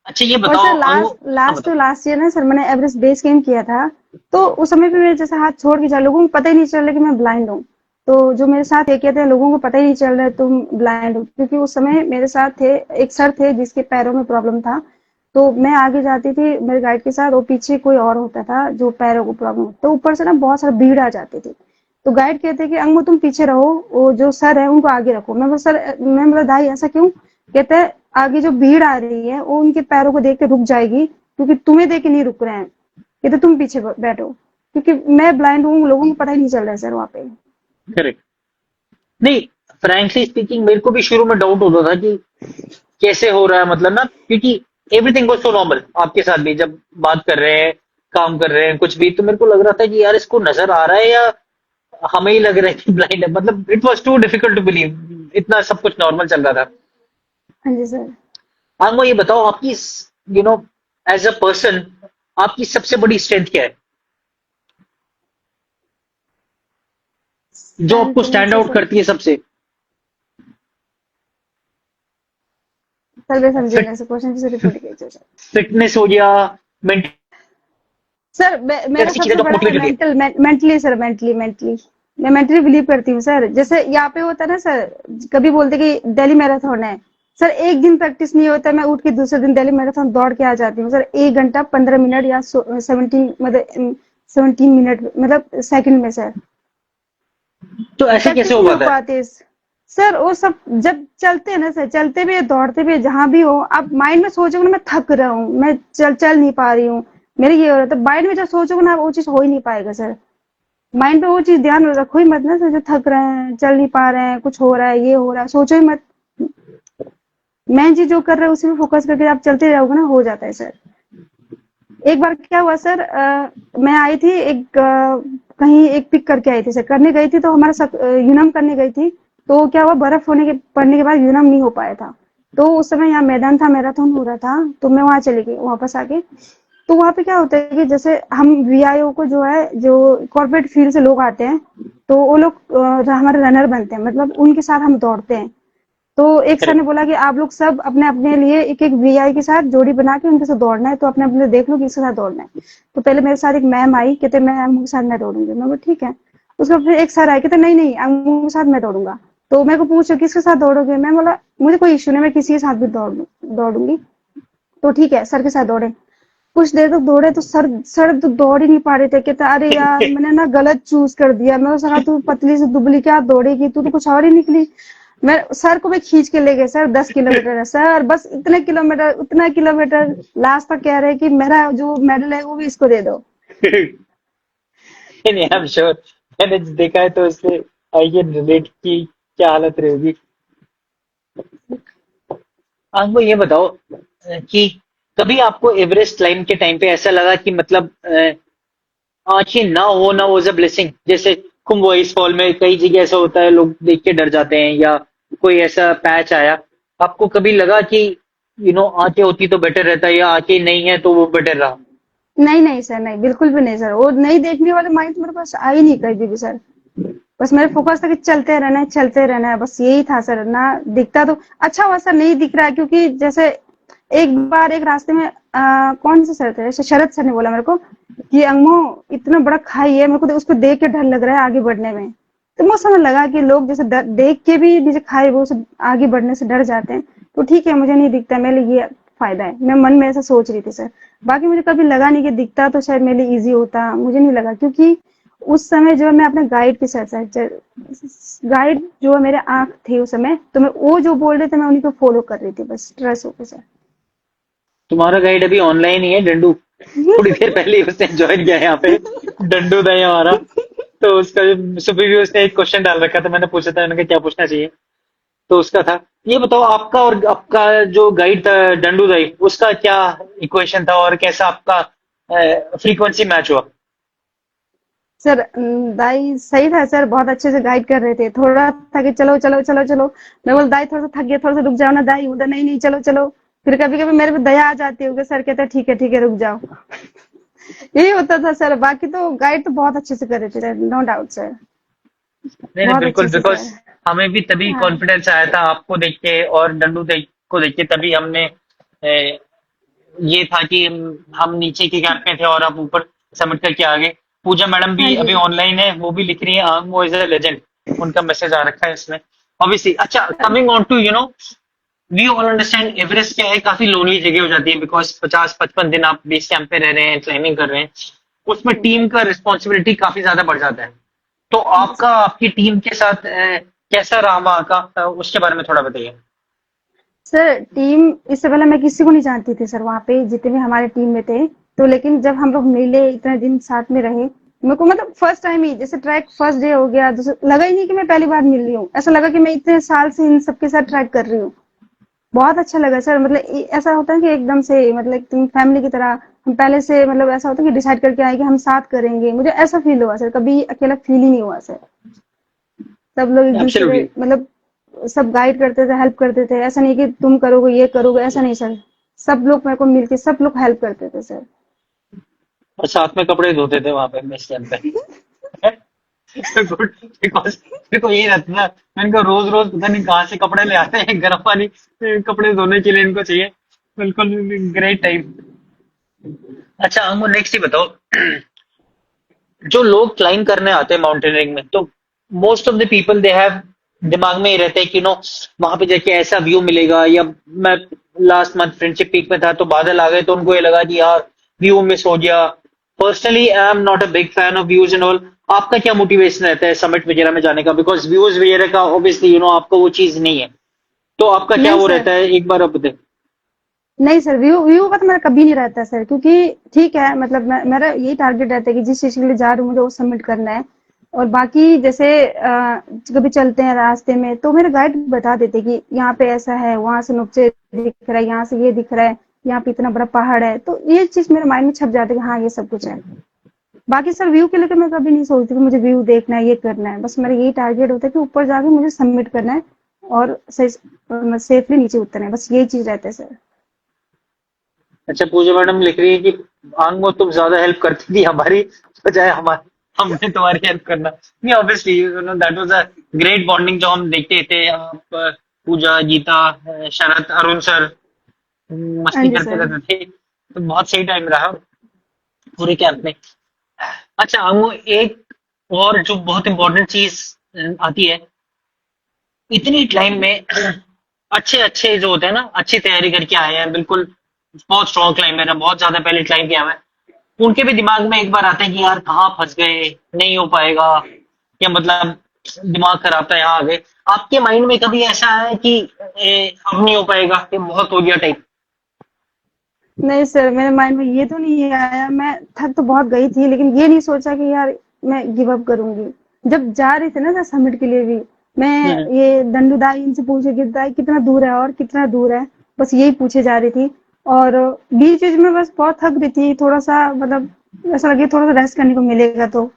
अच्छा ये और बताओ सर अंगू। लास्ट हाँ लास्ट बताओ। तो लास्ट ईयर ना सर, मैंने एवरेस्ट बेस कैंप किया था। तो उस समय पे मेरे जैसे हाथ छोड़ के जा, लोगों को पता ही नहीं चल रहा कि मैं ब्लाइंड हूँ। तो जो मेरे साथ ये कहते हैं, लोगों को पता ही नहीं चल रहा है तुम ब्लाइंड हो, क्योंकि उस समय मेरे साथ थे, एक सर थे जिसके पैरों में प्रॉब्लम था। तो मैं आगे जाती थी मेरे गाइड के साथ, और पीछे कोई और होता था जो पैरों को प्रॉब्लम, तो ऊपर से ना बहुत सारा भीड़ आ जाती थी। तो गाइड कहते कि अंगू तुम पीछे रहो, वो जो सर है उनको आगे रखो। मैं बोला सर, मैं बोला दाई ऐसा क्यों? कहते हैं आगे जो भीड़ आ रही है वो उनके पैरों को देख के रुक जाएगी, क्योंकि तुम्हें देख के नहीं रुक रहे हैं। कहते तुम पीछे बैठो, क्योंकि मैं ब्लाइंड हूँ, लोगों को पता ही नहीं चल रहा है सर वहाँ पे। करेक्ट। नहीं, फ्रैंकली स्पीकिंग मेरे को भी शुरू में डाउट होता था कि कैसे हो रहा है, मतलब ना, क्योंकि एवरीथिंग वाज सो नॉर्मल। आपके साथ भी जब बात कर रहे हैं, काम कर रहे हैं, कुछ भी, तो मेरे को लग रहा था कि यार इसको नजर आ रहा है या हमें ही लग रहा है कि ब्लाइंड है। मतलब it was too difficult to believe, इतना सब कुछ नॉर्मल चल रहा था। हाँ जी सर। आपको ये बताओ, आपकी you know as a person, आपकी सबसे बड़ी स्ट्रेंथ क्या है, जो आपको स्ट्रेंथ में स्टैंड से आउट सर, करती है सबसे? सर मैं समझी फिट नहीं, सर क्वेश्चन फिर से रिपीट कीजिए सर। फिटनेस हो गया, मेंटल, सर मेरा ऐसी चीजें सबसे जो बड़ा है मोटिवेट करती है। मेंटली सर, मेंटली मैं मेंटली बिलीव करती हूँ सर। जैसे यहाँ पे होता है ना सर, कभी बोलते कि दिल्ली मैराथन है, सर एक दिन प्रैक्टिस नहीं होता, मैं उठ के दूसरे दिन दिल्ली मैराथन दौड़ के आ जाती हूँ सर, 1 घंटा 15 मिनट या 17 मिनट मतलब सेकंड में सर। तो ऐसे कैसे प्रैक्टिस हो नहीं हो पाता है? पाते सर, वो सब जब चलते हैं ना सर, चलते हुए दौड़ते हुए जहां भी हो, आप माइंड में सोचोगे ना मैं थक रहा हूँ, मैं चल नहीं पा रही हूँ, मेरे ये हो रहा है, तो माइंड में जब सोचोगे ना वो चीज हो ही नहीं पाएगा सर। माइंड पे वो चीज ध्यान रखो ही मत ना सर, जो थक रहे हैं, चल नहीं पा रहे हैं, कुछ हो रहा है, ये हो रहा है, सोचो ही मत। मेन चीज जो कर रहे हो उसी में फोकस करके आप चलते रहोगे ना, हो जाता है सर। एक बार क्या हुआ सर, मैं आई थी कहीं एक पिक करके आई थी सर, करने गई थी, तो हमारा यूनम करने गई थी। तो क्या हुआ, बर्फ होने के पड़ने के बाद यूनम नहीं हो पाया था। तो उस समय यहाँ मैदान था, मैराथन हो रहा था, तो मैं वहां चली गई वापस आके। तो वहां पे क्या होता है कि जैसे हम वीआईओ को जो है, जो कॉर्पोरेट फील्ड से लोग आते हैं, तो वो लोग हमारे रनर बनते हैं, मतलब उनके साथ हम दौड़ते हैं। तो एक सर ने करेक्ट। बोला कि आप लोग सब अपने अपने लिए एक एक वीआई के साथ जोड़ी बना के उनके साथ दौड़ना है, तो अपने अपने देख लो किसके साथ दौड़ना है। तो पहले मेरे साथ एक मैम आई, कहते मैम के साथ मैं दौड़ूंगी, मैं बोला ठीक है। उसके फिर एक सर आए, कहते नहीं नहीं अम्मू के साथ मैं दौड़ूंगा। तो मेरे को पूछो किसके साथ दौड़ोगे, मैं बोला मुझे कोई इश्यू नहीं, मैं किसी के साथ भी दौड़ूंगी। तो ठीक है, सर के साथ दौड़े। कुछ देर तक दौड़े तो सर तो दौड़ ही नहीं पा रहे थे, कहते अरे यार मैंने ना गलत चूज कर दिया, मैं सर तू पतली से दुबली क्या दौड़ेगी, तू तो कुछ और ही निकली। मैं सर को भी खींच के ले गए, सर 10 किलोमीटर है सर, बस इतने किलोमीटर उतना किलोमीटर। लास्ट तक कह रहे कि मेरा जो मेडल है वो भी इसको दे दो। नहीं, आई एम श्योर, मैंने देखा है तो इससे आई कैन रिलेट की क्या हालत रहेगी। आपको ये बताओ कि कभी आपको एवरेस्ट क्लाइम के टाइम पे ऐसा लगा कि मतलब आंखें ना हो ना वो ब्लेसिंग, जैसे कुंभ आइस फॉल में कई जगह ऐसा होता है, लोग देख के डर जाते हैं, या कोई ऐसा पैच आया, आपको कभी लगा कि आंखें होती तो बेटर रहता, या आंखें नहीं है तो वो बेटर रहा? नहीं नहीं सर, नहीं बिल्कुल भी नहीं सर, वो नहीं देखने वाले माइंड मेरे पास आई नहीं कभी भी सर। बस मेरा फोकस था कि चलते रहना है, चलते रहना है, बस यही था सर। ना दिखता तो अच्छा हुआ सर, नहीं दिख रहा है, क्योंकि जैसे एक बार एक रास्ते में कौन से सर थे, शरद सर ने बोला मेरे को कि अंगमो इतना बड़ा खाई है, मेरे को उसको देख के डर लग रहा है आगे बढ़ने में। तो मुझे समझ लगा कि लोग जैसे देख के भी नीचे खाई वो आगे बढ़ने से डर जाते हैं। तो ठीक है, मुझे नहीं दिखता, मेरे लिए ये फायदा है, मैं मन में ऐसा सोच रही थी सर। बाकी मुझे कभी लगा नहीं कि दिखता तो शायद मेरे लिए इजी होता, मुझे नहीं लगा, क्योंकि उस समय जो है मैं अपने गाइड के साथ, गाइड जो मेरे आंख थे उस समय, तो मैं वो जो बोल रहे थे मैं उन्हीं को फॉलो कर रही थी, बस ट्रस्ट होकर सर। तुम्हारा गाइड अभी ऑनलाइन ही है, डंडू? थोड़ी देर पहले ही उसने ज्वाइन किया है यहाँ पे, डंडू था ये हमारा। तो उसका सुपीरियर्स ने एक क्वेश्चन डाल रखा था, मैंने पूछा था उन्होंने क्या पूछना चाहिए, तो उसका था, ये बताओ आपका और आपका जो गाइड था डंडू दाई, उसका क्या इक्वेशन था और कैसा आपका फ्रीक्वेंसी मैच हुआ? सर दाई सही था सर, बहुत अच्छे से गाइड कर रहे थे। थोड़ा था कि चलो चलो चलो चलो, मैं बोल दाई थोड़ा सा थक गया, थोड़ा सा रुक जाओ ना दाई, उधर नहीं नहीं चलो चलो। फिर कभी कभी मेरे पे दया आ जाती है, सर कहते हैं ठीक है रुक जाओ। यही होता था सर, बाकी तो गाइड तो बहुत अच्छे से कर रहे थे सर, नो डाउट सर, नहीं नहीं बहुत बिल्कुल, अच्छे से बिकॉज सर। हमें भी तभी हाँ कॉन्फिडेंस आया था आपको देख के और डंडू देख को देख के, तभी हमने ये था कि हम नीचे के कैंप में थे और अब ऊपर सबमिट करके आ गए। पूजा मैडम हाँ भी जी अभी ऑनलाइन है, वो भी लिख रही है वो इज अ लेजेंड, उनका मैसेज आ रखा है इसमें ऑब्वियसली। अच्छा, coming on to we all understand Everest क्या है, काफी लोनली जगह हो जाती है, बिकॉज 50-55 दिन आप बेस कैंप पे रह रहे हैं, क्लाइंबिंग कर रहे हैं, उसमें टीम का रिस्पॉन्सिबिलिटी काफी ज्यादा बढ़ जाता है। तो आपका आपकी टीम के साथ कैसा रहा वहाँ का, उसके बारे में थोड़ा बताइए। सर टीम, इससे पहले मैं किसी को नहीं जानती थी सर, वहाँ पे जितने भी हमारे टीम में थे। तो लेकिन जब हम लोग मिले, इतने दिन साथ में रहे, मेरे को मतलब फर्स्ट टाइम ही जैसे ट्रैक फर्स्ट डे हो गया, दूसरा लगा ही नहीं कि मैं पहली बार मिल रही हूँ, ऐसा लगा कि मैं इतने साल से इन सबके साथ ट्रैक कर रही हूँ। बहुत अच्छा लगा सर, मतलब ऐसा होता है कि एकदम से मतलब तुम फैमिली की तरह, हम पहले से मतलब ऐसा होता है कि डिसाइड करके आए कि हम साथ करेंगे, मुझे ऐसा फील हुआ सर, कभी अकेला फील ही नहीं हुआ सर। सब लोग एक दूसरे एब्सोल्युटली। मतलब सब गाइड करते थे, हेल्प करते थे, ऐसा नहीं कि तुम करोगे ये करोगे, ऐसा नहीं सर। सब लोग मेरे को मिलके सब लोग हेल्प करते थे सर। और साथ में कपड़े धोते थे वहां पे बेस कैंप पे। गुड, बिकॉज मेरे को यही रहता था, मैं इनको रोज रोज पता नहीं कहाँ से कपड़े ले आते हैं, गर्म पानी कपड़े धोने के लिए इनको चाहिए। बिल्कुल ग्रेट टाइम। अच्छा हमको नेक्स्ट ही बताओ, जो लोग क्लाइंब करने आते हैं माउंटेनियरिंग में, तो most of the people they have दिमाग में ये रहते हैं कि वहां पे जाके ऐसा व्यू मिलेगा, या मैं लास्ट मंथ फ्रेंडशिप पीक में था तो बादल आ गए तो उनको ये लगा कि यार व्यू मिस हो गया। Personally I am not a big fan of views and all. आपका क्या मोटिवेशन रहता है समिट वगैरह में जाने का, बिकॉज व्यूज वगैरह का ऑब्वियसली आपको वो चीज नहीं है, तो आपका क्या नहीं वो सर, रहता है, एक बार आप बताएं। नहीं सर, व्यू व्यू का तो मेरा कभी नहीं रहता सर, क्योंकि ठीक है मतलब मेरा यही टारगेट रहता है कि जिस चीज के लिए जा रही हूँ मुझे वो सबमिट करना है। और बाकी जैसे कभी चलते हैं रास्ते में तो मेरे गाइड बता देते कि यहाँ पे ऐसा है, वहां से नुकसे दिख रहा है, यहाँ से ये दिख रहा है, यहाँ पे इतना बड़ा पहाड़ है, तो ये चीज मेरे माइंड में छप जाता है कि हाँ ये सब कुछ है। बाकी सर व्यू के लेकर मैं कभी नहीं सोचती कि मुझे व्यू देखना है, ये करना है, बस मेरा यही टारगेट होता है कि ऊपर जाके मुझे सबमिट करना है और सेफली नीचे उतरना है, बस यही चीज रहता है सर। अच्छा, पूजा मैडम लिख रही है कि आंगो तुम ज्यादा हेल्प करती थी हमारी बजाय हमारी, हमने तुम्हारी हेल्प करना। नहीं obviously that was a great bonding जो हम देखते थे, आप पूजा, गीता, शरद, अरुण सर हाँ मस्ती जी करते सर। रहते थे, तो बहुत सही टाइम रहा पूरे कैंप में। अच्छा हमको एक और जो बहुत इंपॉर्टेंट चीज आती है, इतनी टाइम में अच्छे अच्छे जो होते हैं ना, अच्छी तैयारी करके आए हैं बिल्कुल, बहुत स्ट्रॉन्ग क्लाइंबर है, बहुत ज्यादा पहले क्लाइंब किया हुआ है, उनके भी दिमाग में एक बार आता है कि यार कहाँ फंस गए, नहीं हो पाएगा, या मतलब दिमाग खराब था यहाँ आ गए। आपके माइंड में कभी ऐसा है कि अब नहीं हो पाएगा, ये बहुत हो गया टाइप? नहीं सर, मेरे माइंड में ये तो नहीं आया, मैं थक तो बहुत गई थी लेकिन ये नहीं सोचा कि यार मैं गिव अप करूंगी। जब जा रही थी ना सर समिट के लिए भी, मैं ये दंडू दाई इनसे पूछे कि दाई कितना दूर है और कितना दूर है, बस यही पूछे जा रही थी। और बीच बीच में बस बहुत थक रही थी, थोड़ा सा मतलब ऐसा लगे थोड़ा सा रेस्ट करने को मिलेगा तो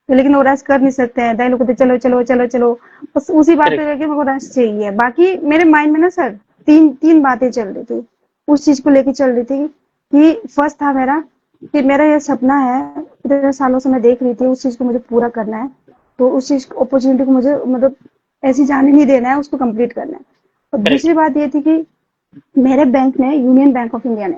लेकिन वो रेस्ट कर नहीं सकते हैं, दाई लोग कहते चलो चलो चलो चलो, बस उसी बात पे करेक्ट। लगे मेरे को रेस्ट चाहिए। बाकी मेरे माइंड में ना सर तीन तीन बातें चल रही थी, उस चीज को लेके चल रही थी कि फर्स्ट था मेरा कि मेरा ये सपना है, इतने सालों से मैं देख रही थी, उस चीज को मुझे पूरा करना है, तो उस चीज अपॉर्चुनिटी को मुझे मतलब ऐसी जाने नहीं देना है, उसको कंप्लीट करना है। और करेक्ट। दूसरी बात ये थी कि मेरे बैंक ने, यूनियन बैंक ऑफ इंडिया ने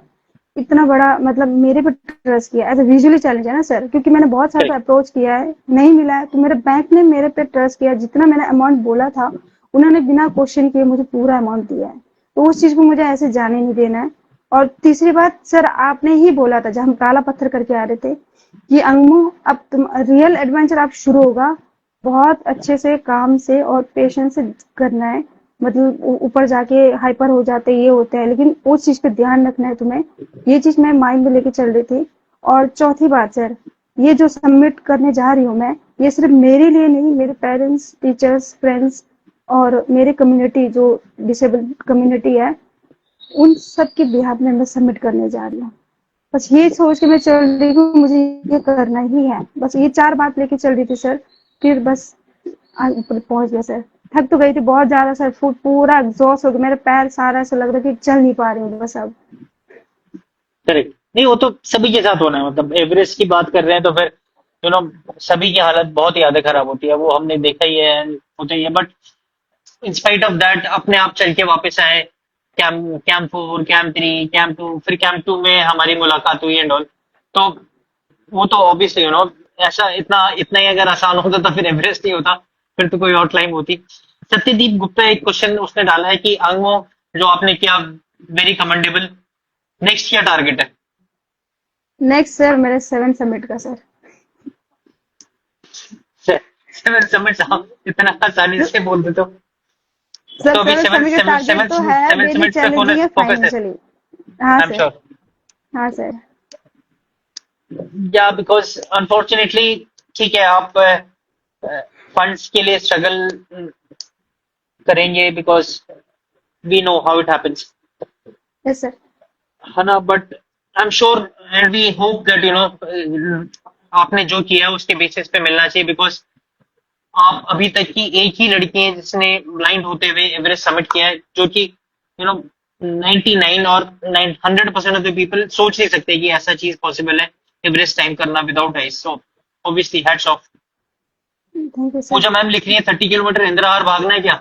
इतना बड़ा मतलब मेरे पे ट्रस्ट किया, एज ए विजुअली चैलेंज है ना सर, क्योंकि मैंने बहुत सारे करेक्ट। अप्रोच किया है, नहीं मिला है, तो मेरे बैंक ने मेरे पे ट्रस्ट किया, जितना मैंने अमाउंट बोला था उन्होंने बिना क्वेश्चन किए मुझे पूरा अमाउंट दिया है, तो उस चीज को मुझे ऐसे जाने नहीं देना है। और तीसरी बात सर, आपने ही बोला था जब हम काला पत्थर करके आ रहे थे कि अंगमू अब तुम रियल एडवेंचर आप शुरू होगा, बहुत अच्छे से काम से और पेशेंस से करना है, मतलब ऊपर जाके हाइपर हो जाते ये होते हैं, लेकिन उस चीज पे ध्यान रखना है तुम्हें, ये चीज मैं माइंड में लेके चल रही थी। और चौथी बात सर, ये जो सबमिट करने जा रही हूँ मैं, ये सिर्फ मेरे लिए नहीं, मेरे पेरेंट्स, टीचर्स, फ्रेंड्स और मेरे कम्युनिटी जो डिसेबल कम्युनिटी है, उन सब के बिहाफ में मैं सबमिट करने जा रही हूँ। बस ये सोच के मैं चल रही हूँ, मुझे ये करना ही है। बस ये 4 बात लेके चल रही थी सर, फिर बस ऊपर पहुंच गया सर। थक तो गई थी बहुत ज्यादा सर, फुट पूरा एग्जॉस्ट हो गया, मेरे पैर सारा ऐसा लग रहा कि चल नहीं पा रही हूँ बस अब। करेक्ट। नहीं, वो तो सभी के साथ होना है, मतलब एवरेस्ट की बात कर रहे हैं तो फिर सभी की हालत बहुत ही ज्यादा खराब होती है, वो हमने देखा ही है, होता ही है। But in spite of that अपने आप चल के वापस आए। कैंप कैंप 4, कैंप 3, कैंप 2, फिर कैंप 2 में हमारी मुलाकात हुई एंड ऑल। तो वो तो ऑब्वियसली ऐसा इतना इतना ही अगर आसान होता तो फिर एवरेस्ट नहीं होता, फिर तो कोई और क्लाइंब होती। सत्यदीप गुप्ता एक क्वेश्चन उसने डाला है कि आंगो जो आपने किया वेरी कमेंडेबल, नेक्स्ट क्या टारगेट है? नेक्स्ट सर मेरे 7 समिट का सर। 7 समिट इतना आसानी से बोल दे तो सर अभी 7 सेवन समिट का सेवन टारगेट सेवन तो है, सेवन डेली समिट्स पे चैलेंजिंग है फोकस है। फाइनेंशियली। हाँ आई एम सर, श्योर। हाँ सर। या बिकॉज अनफॉर्चुनेटली ठीक है, आप फंड्स के लिए स्ट्रगल करेंगे because we know how it happens, yes sir. है ना। But I am sure and we hope that आपने जो किया है उसके बेसिस पे मिलना चाहिए, बिकॉज आप अभी तक की एक ही लड़की है जिसने ब्लाइंड होते हुए एवरेस्ट समिट किया है, जो कि 99 और 100% ऑफ द पीपल सोच नहीं सकते कि ऐसा चीज पॉसिबल है, एवरेस्ट टाइम करना without ice. So obviously hats off. Thank you sir. Pooja ma'am लिख रही है 30 किलोमीटर इंदिरा हार भागना है क्या?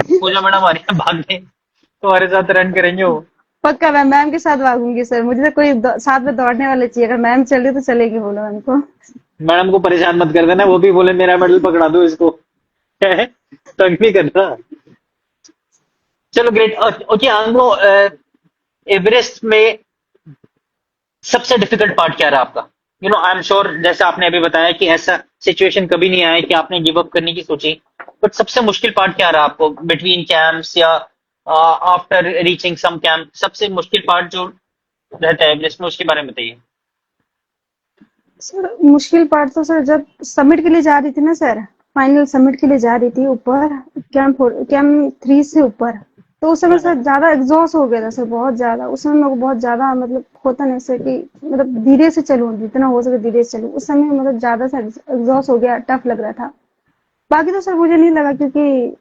पूजा मैडम आ रही है भागने, तो हमारे साथ रन करेंगे वो। पक्का मैं मैम के साथ भागूंगी सर, मुझे तो कोई साथ में दौड़ने वाले चाहिए, अगर मैम चल रही तो चलेगी, बोलो मैम को। मैडम को परेशान मत कर देना, वो भी बोले मेरा मेडल पकड़ा दो इसको। तंग नहीं करना। चलो ग्रेट। ओके आंगो, एवरेस्ट में सबसे डिफिकल्ट पार्ट क्या रहा आपका? आई एम श्योर जैसा आपने अभी बताया कि ऐसा सिचुएशन कभी नहीं आया कि आपने गिव अप करने की सोची, बट सबसे मुश्किल पार्ट क्या रहा आपको बिटवीन कैंप्स या आफ्टर रीचिंग सम कैंप? सबसे मुश्किल पार्ट जो रहता है एवरेस्ट में, उसके बारे में बताइए। सर मुश्किल पार्ट तो सर जब समिट के लिए जा रही थी ना सर, फाइनल समिट के लिए जा रही थी ऊपर, कैंप 3 से ऊपर, तो उस समय सर ज्यादा एग्जॉस्ट हो गया था सर, बहुत ज्यादा। उस समय मेरे को बहुत ज्यादा मतलब होता नहीं सर कि मतलब धीरे से चलूं, जितना हो सके धीरे से चलूं, उस समय मतलब ज्यादा सा एग्जॉस्ट हो गया, टफ लग रहा था। बाकी तो सर मुझे नहीं लगा, क्योंकि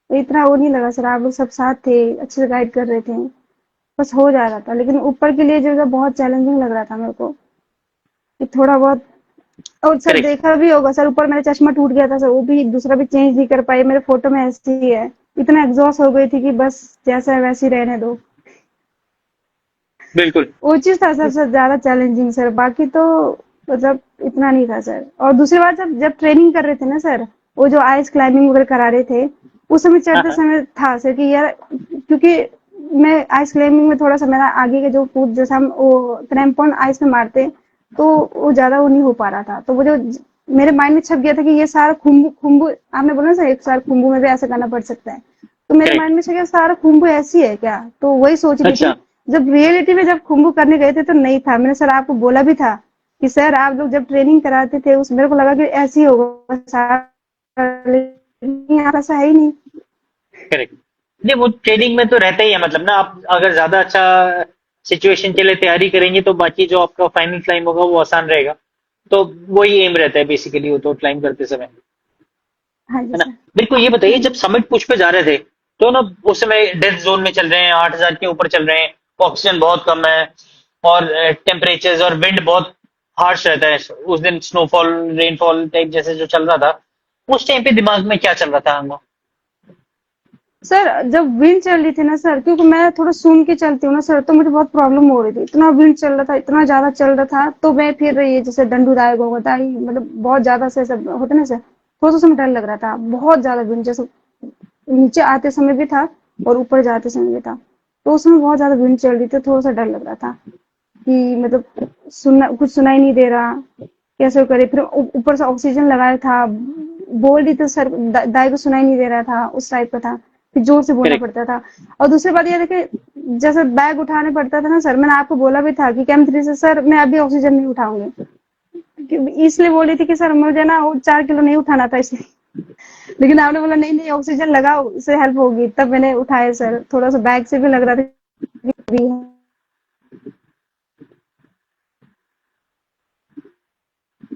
इतना वो नहीं लगा सर, आप लोग सब साथ थे, अच्छे से गाइड कर रहे थे, बस हो जा रहा था। लेकिन ऊपर के लिए जो बहुत चैलेंजिंग लग रहा था मेरे को, कि थोड़ा बहुत। और सर करेक्ट। देखा भी होगा सर, ऊपर मेरा चश्मा टूट गया था सर, वो भी दूसरा भी चेंज नहीं कर पाई, मेरे फोटो में ऐसी ही है। इतना एग्जॉस्ट हो गई थी कि बस जैसा है वैसे ही रहने दो। बिल्कुल। वो चीज था सबसे ज्यादा चैलेंजिंग सर, बाकी तो मतलब इतना नहीं था सर। और दूसरी बात, जब जब ट्रेनिंग कर रहे थे ना सर, वो जो आइस क्लाइंबिंग वगैरह करा रहे थे, उस समय हाँ चढ़ते हाँ। समय था सर कि यार, क्योंकि मैं आइस क्लाइंबिंग में थोड़ा सा मेरा आगे के जो कूद, जैसे हम वो क्रैम्पॉन आइस में मारते, तो वो ज्यादा वो नहीं हो पा रहा था। तो वो जो मेरे माइंड में छप गया था कि ये सारा खुम्बू खुम्बू, आपने बोला ना सर एक सारा खुम्बू में भी ऐसा करना पड़ सकता है, तो मेरे करेक्ट। माइंड में छप गया सारा खुम्बू ऐसी है क्या, तो वही सोच रही अच्छा। थी। जब रियलिटी में जब खुम्बू करने गए थे तो नहीं था। मैंने सर आपको बोला भी था कि सर आप लोग जब ट्रेनिंग कराते थे उस, मेरे को लगा कि ऐसे ही होगा सारा, लेकिन ऐसा है ही नहीं। करेक्ट। नहीं, वो ट्रेनिंग में तो रहता ही है, मतलब ना आप अगर ज्यादा अच्छा सिचुएशन के लिए तैयारी करेंगे तो बाकी जो आपका फाइनल क्लाइम होगा वो आसान रहेगा। तो वही एम रहता है बेसिकली वो तो क्लाइम करते समय, हाँ जी है ना। सर। मेरे को ये बताइए, जब समिट पुश पे जा रहे थे तो उस समय डेथ जोन में चल रहे हैं, 8000 के ऊपर चल रहे हैं, ऑक्सीजन बहुत कम है और टेम्परेचर्स और विंड बहुत हार्श रहता है। उस दिन स्नोफॉल रेनफॉल टाइप जैसे जो चल रहा था, उस टाइम पे दिमाग में क्या चल रहा था हमको? सर जब विंड चल रही थी ना सर, क्योंकि मैं थोड़ा सूम के चलती हूँ ना सर, तो मुझे बहुत प्रॉब्लम हो रही थी, इतना विंड चल रहा था, इतना ज्यादा चल रहा था। तो मैं फिर ये जैसे डंडू राय गोगताई, मतलब बहुत ज्यादा से सब होते ना सर, थोड़ा सा समय डर लग रहा था, बहुत ज्यादा विंड, जैसे नीचे आते समय भी था और ऊपर जाते समय भी था, तो उसमें बहुत ज्यादा विंड चल रही थी, थोड़ा सा डर लग रहा था कि मतलब सुनना कुछ सुनाई नहीं दे रहा, कैसे करे। फिर ऊपर से ऑक्सीजन लगाया था, बोल रही थी सर, दाई को सुनाई नहीं दे रहा था, उस टाइप का था, फिर जोर से बोलना करेक्ट। पड़ता था। और दूसरी बात ये देखिए, जैसे बैग उठाने पड़ता था ना सर, मैंने आपको बोला भी था कि कैंप 3 से सर मैं अभी ऑक्सीजन नहीं उठाऊंगी, इसलिए बोल रही थी कि सर मुझे ना वो 4 किलो नहीं उठाना था इसलिए, लेकिन आपने बोला नहीं नहीं ऑक्सीजन लगाओ, इससे हेल्प होगी, तब मैंने उठाए सर। थोड़ा सा बैग से भी लग रहा था भी है।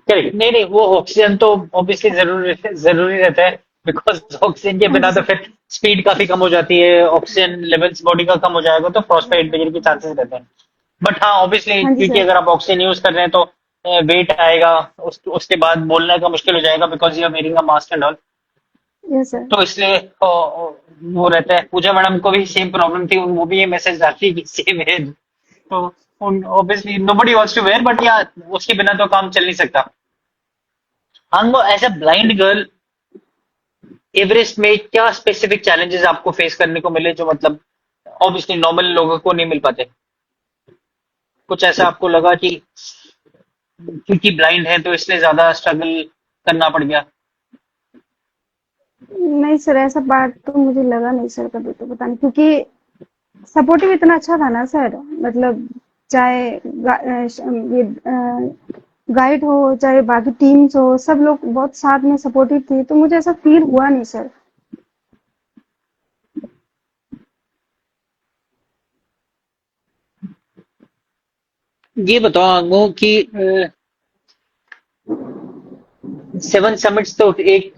करेक्ट, नहीं नहीं, वो ऑक्सीजन तो ऑब्वियसली जरूरी रहता है, बिकॉज ऑक्सीजन के हाँ बिना जी तो सर। फिर स्पीड काफी कम हो जाती है, ऑक्सीजन लेवल्स बॉडी का कम हो जाएगा तो फ्रॉस्टबाइट वगैरह के चांसेस रहते हैं। बट हाँ ऑब्वियसली, हाँ जी क्योंकि सर। अगर आप ऑक्सीजन यूज कर रहे हैं तो वेट आएगा, उसके बाद बोलने का मुश्किल हो जाएगा, because you are wearing a mask and all. Yes sir. तो इसलिए वो रहता है। पूजा मैडम को भी सेम प्रॉब्लम थी, वो भी ये मैसेज डालती है कि सेम है। तो obviously nobody wants to wear, but या उसके बिना तो काम चल नहीं सकता। हाँ, as a blind girl, Everest में क्या स्पेसिफिक चैलेंजेस आपको फेस करने को मिले, जो मतलब ऑब्वियसली नॉर्मल लोगों को नहीं मिल पाते? कुछ ऐसा आपको लगा कि क्योंकि ब्लाइंड है तो इसलिए ज्यादा स्ट्रगल करना पड़ गया? नहीं सर, ऐसा बात तो मुझे लगा नहीं सर कभी, तो पता नहीं, क्योंकि सपोर्टिव इतना अच्छा था ना सर, मतलब चाहे ये गाइड हो चाहे बाकी टीम्स हो, सब लोग बहुत साथ में सपोर्टिव थे, तो मुझे ऐसा फील हुआ नहीं सर। ये बताओ आंगो कि 7 समिट्स तो एक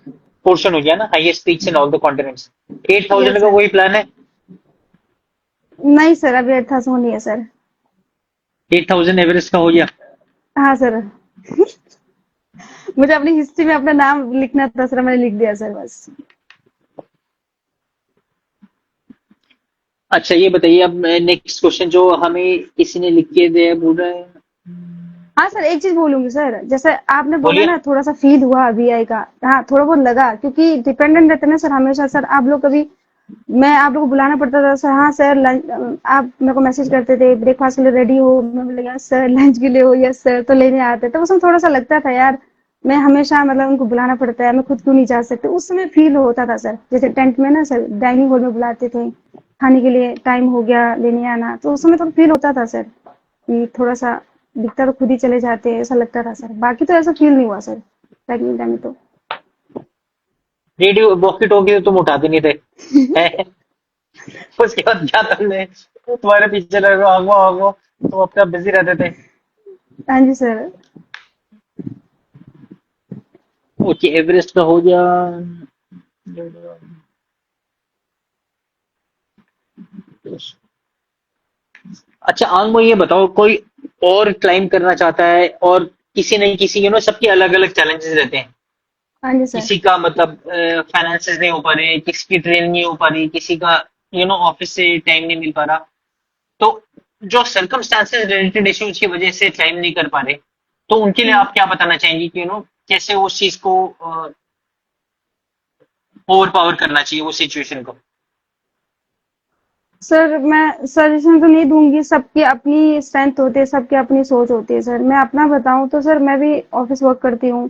पोर्शन हो गया ना, highest peaks in all the continents. 8,000 yes का सर। कोई प्लान है? नहीं सर, अभी 8,000 नहीं है सर। 8,000 एवरेस्ट का हो गया? हाँ सर। मुझे अपनी हिस्ट्री में अपना नाम लिखना था सर, मैंने लिख दिया सर बस। अच्छा ये बताइए, अब नेक्स्ट क्वेश्चन जो हमें किसी ने लिख के दिया, बोल रहा है। हाँ सर, एक चीज बोलूंगी सर, जैसे आपने बोला बोलिए। ना थोड़ा सा फील हुआ वीआई का, हाँ थोड़ा बहुत लगा, क्योंकि डिपेंडेंट रहते हैं ना सर हमेशा सर, आप लोग कभी, मैं आप लोग को बुलाना पड़ता था सर, हाँ सर लंच, आप मेरे को मैसेज करते थे ब्रेकफास्ट के लिए रेडी हो, मैं बोला यस सर, लंच के लिए हो यस सर, तो लेने आते, तो उसमें थोड़ा सा लगता था यार, मैं हमेशा मतलब उनको बुलाना पड़ता है, मैं खुद क्यों नहीं जा सकती, उस समय फील होता था सर। जैसे टेंट में ना सर डाइनिंग हॉल में बुलाते थे, खाने के लिए टाइम हो गया लेने आना, तो उस समय थोड़ा फील होता था सर कि थोड़ा सा दिखता तो खुद ही चले जाते, ऐसा लगता था सर, बाकी तो ऐसा फील नहीं हुआ सर पैकिंग टाइम में तो। रेडियो वॉकी टॉकी तो तुम उठाते नहीं थे हैं? उसके बाद क्या तुमने, तुम्हारे पीछे लगे आगो आगो, तुम अपना बिजी रहते थे। हाँ जी सर। ओके, एवरेस्ट का हो गया। अच्छा आंगो, ये बताओ, कोई और क्लाइम करना चाहता है, और किसी नहीं किसी, सबके अलग अलग चैलेंजेस रहते हैं। हाँ जी सर। किसी का मतलब फाइनेंसेस नहीं हो पा रहे, किसी की ट्रेन नहीं हो पा रही, किसी का ऑफिस से टाइम नहीं मिल पा रहा। तो जो सर्कमस्टांसेस रिलेटेड इश्यूज की वजह से क्लाइम नहीं कर पा रहे, तो उनके लिए हम्म। आप क्या बताना चाहेंगे कि कैसे उस चीज को ओवर पावर करना चाहिए, उस सिचुएशन को? सर मैं सजेशन तो नहीं दूंगी, सबकी अपनी स्ट्रेंथ होती है, सबकी अपनी सोच होती है सर। मैं अपना बताऊं तो सर मैं भी ऑफिस वर्क करती हूँ,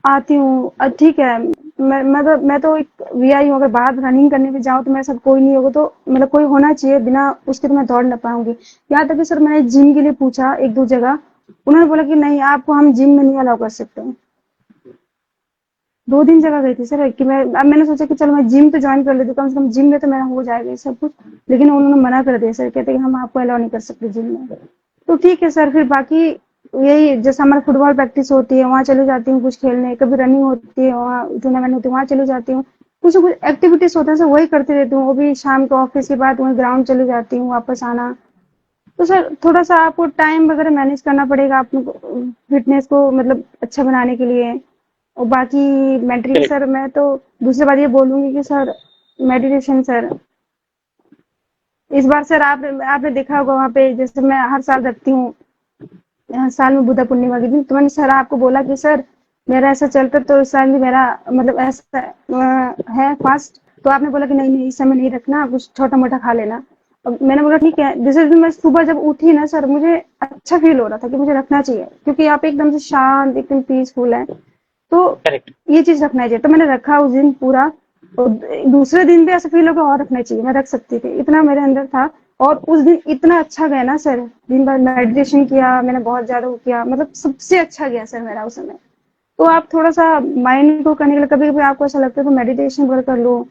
आती हूँ, ठीक है, मैं तो एक वीआई हूँ, अगर बाहर रनिंग करने भी जाऊँ तो मेरे साथ कोई नहीं होगा, तो मतलब कोई होना चाहिए, बिना उसके तो मैं दौड़ ना पाऊंगी। यहाँ तक कि सर मैंने जिम के लिए पूछा एक दो जगह, उन्होंने बोला कि नहीं आपको हम जिम में नहीं अलाउ कर सकते हैं। 2 दिन जगह गई थी सर कि मैं, अब मैंने सोचा कि चलो मैं जिम तो ज्वाइन कर लेती हूँ, कम से कम जिम में तो मेरा हो जाएगा ये सब कुछ, लेकिन उन्होंने मना कर दिया सर, कहते कि हम आपको अलाउ नहीं कर सकते जिम में। तो ठीक है सर, फिर बाकी यही जैसे हमारा फुटबॉल प्रैक्टिस होती है वहाँ चले जाती हूँ कुछ खेलने, कभी रनिंग होती है वहाँ टूर्नामेंट होती है वहाँ चले जाती हूँ, कुछ ना कुछ एक्टिविटीज होता है सर, वही करती रहती हूँ। वो भी शाम को ऑफिस के बाद वहीं ग्राउंड चली जाती हूँ, वापस आना। तो सर थोड़ा सा आपको टाइम वगैरह मैनेज करना पड़ेगा आपको, फिटनेस को मतलब अच्छा बनाने के लिए। और बाकी मेंटली करेक्ट। सर, मैं तो दूसरी बात ये बोलूंगी कि सर मेडिटेशन सर, इस बार सर आपने देखा होगा वहाँ पे, जैसे मैं हर साल रखती हूँ साल में बुद्धा पूर्णिमा के दिन, तो मैंने सर आपको बोला कि सर मेरा ऐसा चलता तो इस साल भी मेरा मतलब ऐसा है फास्ट, तो आपने बोला कि नहीं नहीं इस समय नहीं रखना, कुछ छोटा मोटा खा लेना। अब मैंने बोला ठीक है, जैसे मैं सुबह जब उठी ना सर, मुझे अच्छा फील हो रहा था कि मुझे रखना चाहिए, क्योंकि यहाँ पे एकदम से शांत एकदम पीसफुल है, तो करेक्ट। ये चीज रखना चाहिए। तो मैंने रखा उस दिन पूरा, और दूसरे दिन भी ऐसा फील होगा और रखना चाहिए, मैं रख सकती थी, इतना मेरे अंदर था। और उस दिन इतना अच्छा गया ना सर, दिन भर मेडिटेशन किया मैंने, बहुत ज्यादा वो किया, मतलब सबसे अच्छा गया सर मेरा उस समय। तो आप थोड़ा सा माइंड को करने के लिए कभी कभी आपको ऐसा लगता है तो मेडिटेशन वगैरह कर लो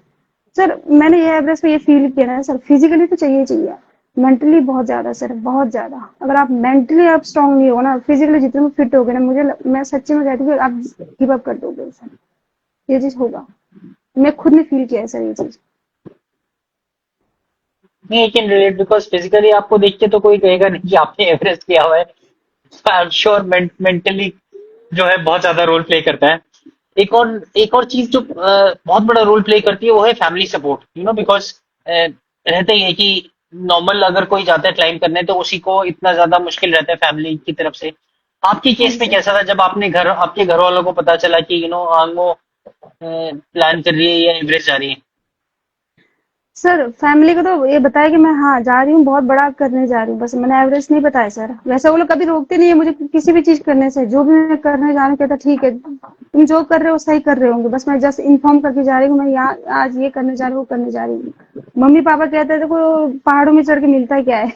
सर। मैंने ये एवरेस्ट पे ये फील किया ना सर, फिजिकली तो चाहिए चाहिए, मेंटली बहुत ज्यादा सर, बहुत ज्यादा। अगर आप मेंटली आप स्ट्रांग नहीं हो ना, फिजिकली जितने भी फिट हो गए ना, मैं सच्ची में कहती हूँ कि आप गिव अप कर दोगे सर, ये चीज होगा। मैं खुद ने फील किया है सर ये चीज। नहीं, I can relate because physically आपको देख के तो कोई कहेगा नहीं कि आपने एवरेस्ट किया हुआ है। आई एम श्योर मेंटली जो है बहुत ज्यादा रोल प्ले करता है। एक और चीज जो बहुत बड़ा रोल प्ले करती है वो है family support, you know, because रहता ही है कि नॉर्मल अगर कोई जाता है क्लाइंब करने तो उसी को इतना ज्यादा मुश्किल रहता है फैमिली की तरफ से। आपके हाँ केस जी में सर। कैसा था जब आपके घर वालों को पता चला कि यू नो आंगो प्लान कर रही है या एवरेस्ट जा रही है? सर फैमिली को तो ये बताया कि मैं हाँ जा रही हूँ, बहुत बड़ा करने जा रही हूँ, बस मैंने एवरेस्ट नहीं बताया सर। वैसे वो लोग कभी रोकते नहीं है मुझे किसी भी चीज करने से, जो भी मैं करने जा रही हूँ कहता ठीक है तुम जो कर रहे हो सही कर रहे होंगे, बस मैं जस्ट इन्फॉर्म करके जा रही हूँ मैं यहाँ आज ये करने जा रही हूँ वो करने जा रही हूँ। मम्मी पापा कहते हैं देखो पहाड़ों में चढ़ के मिलता क्या है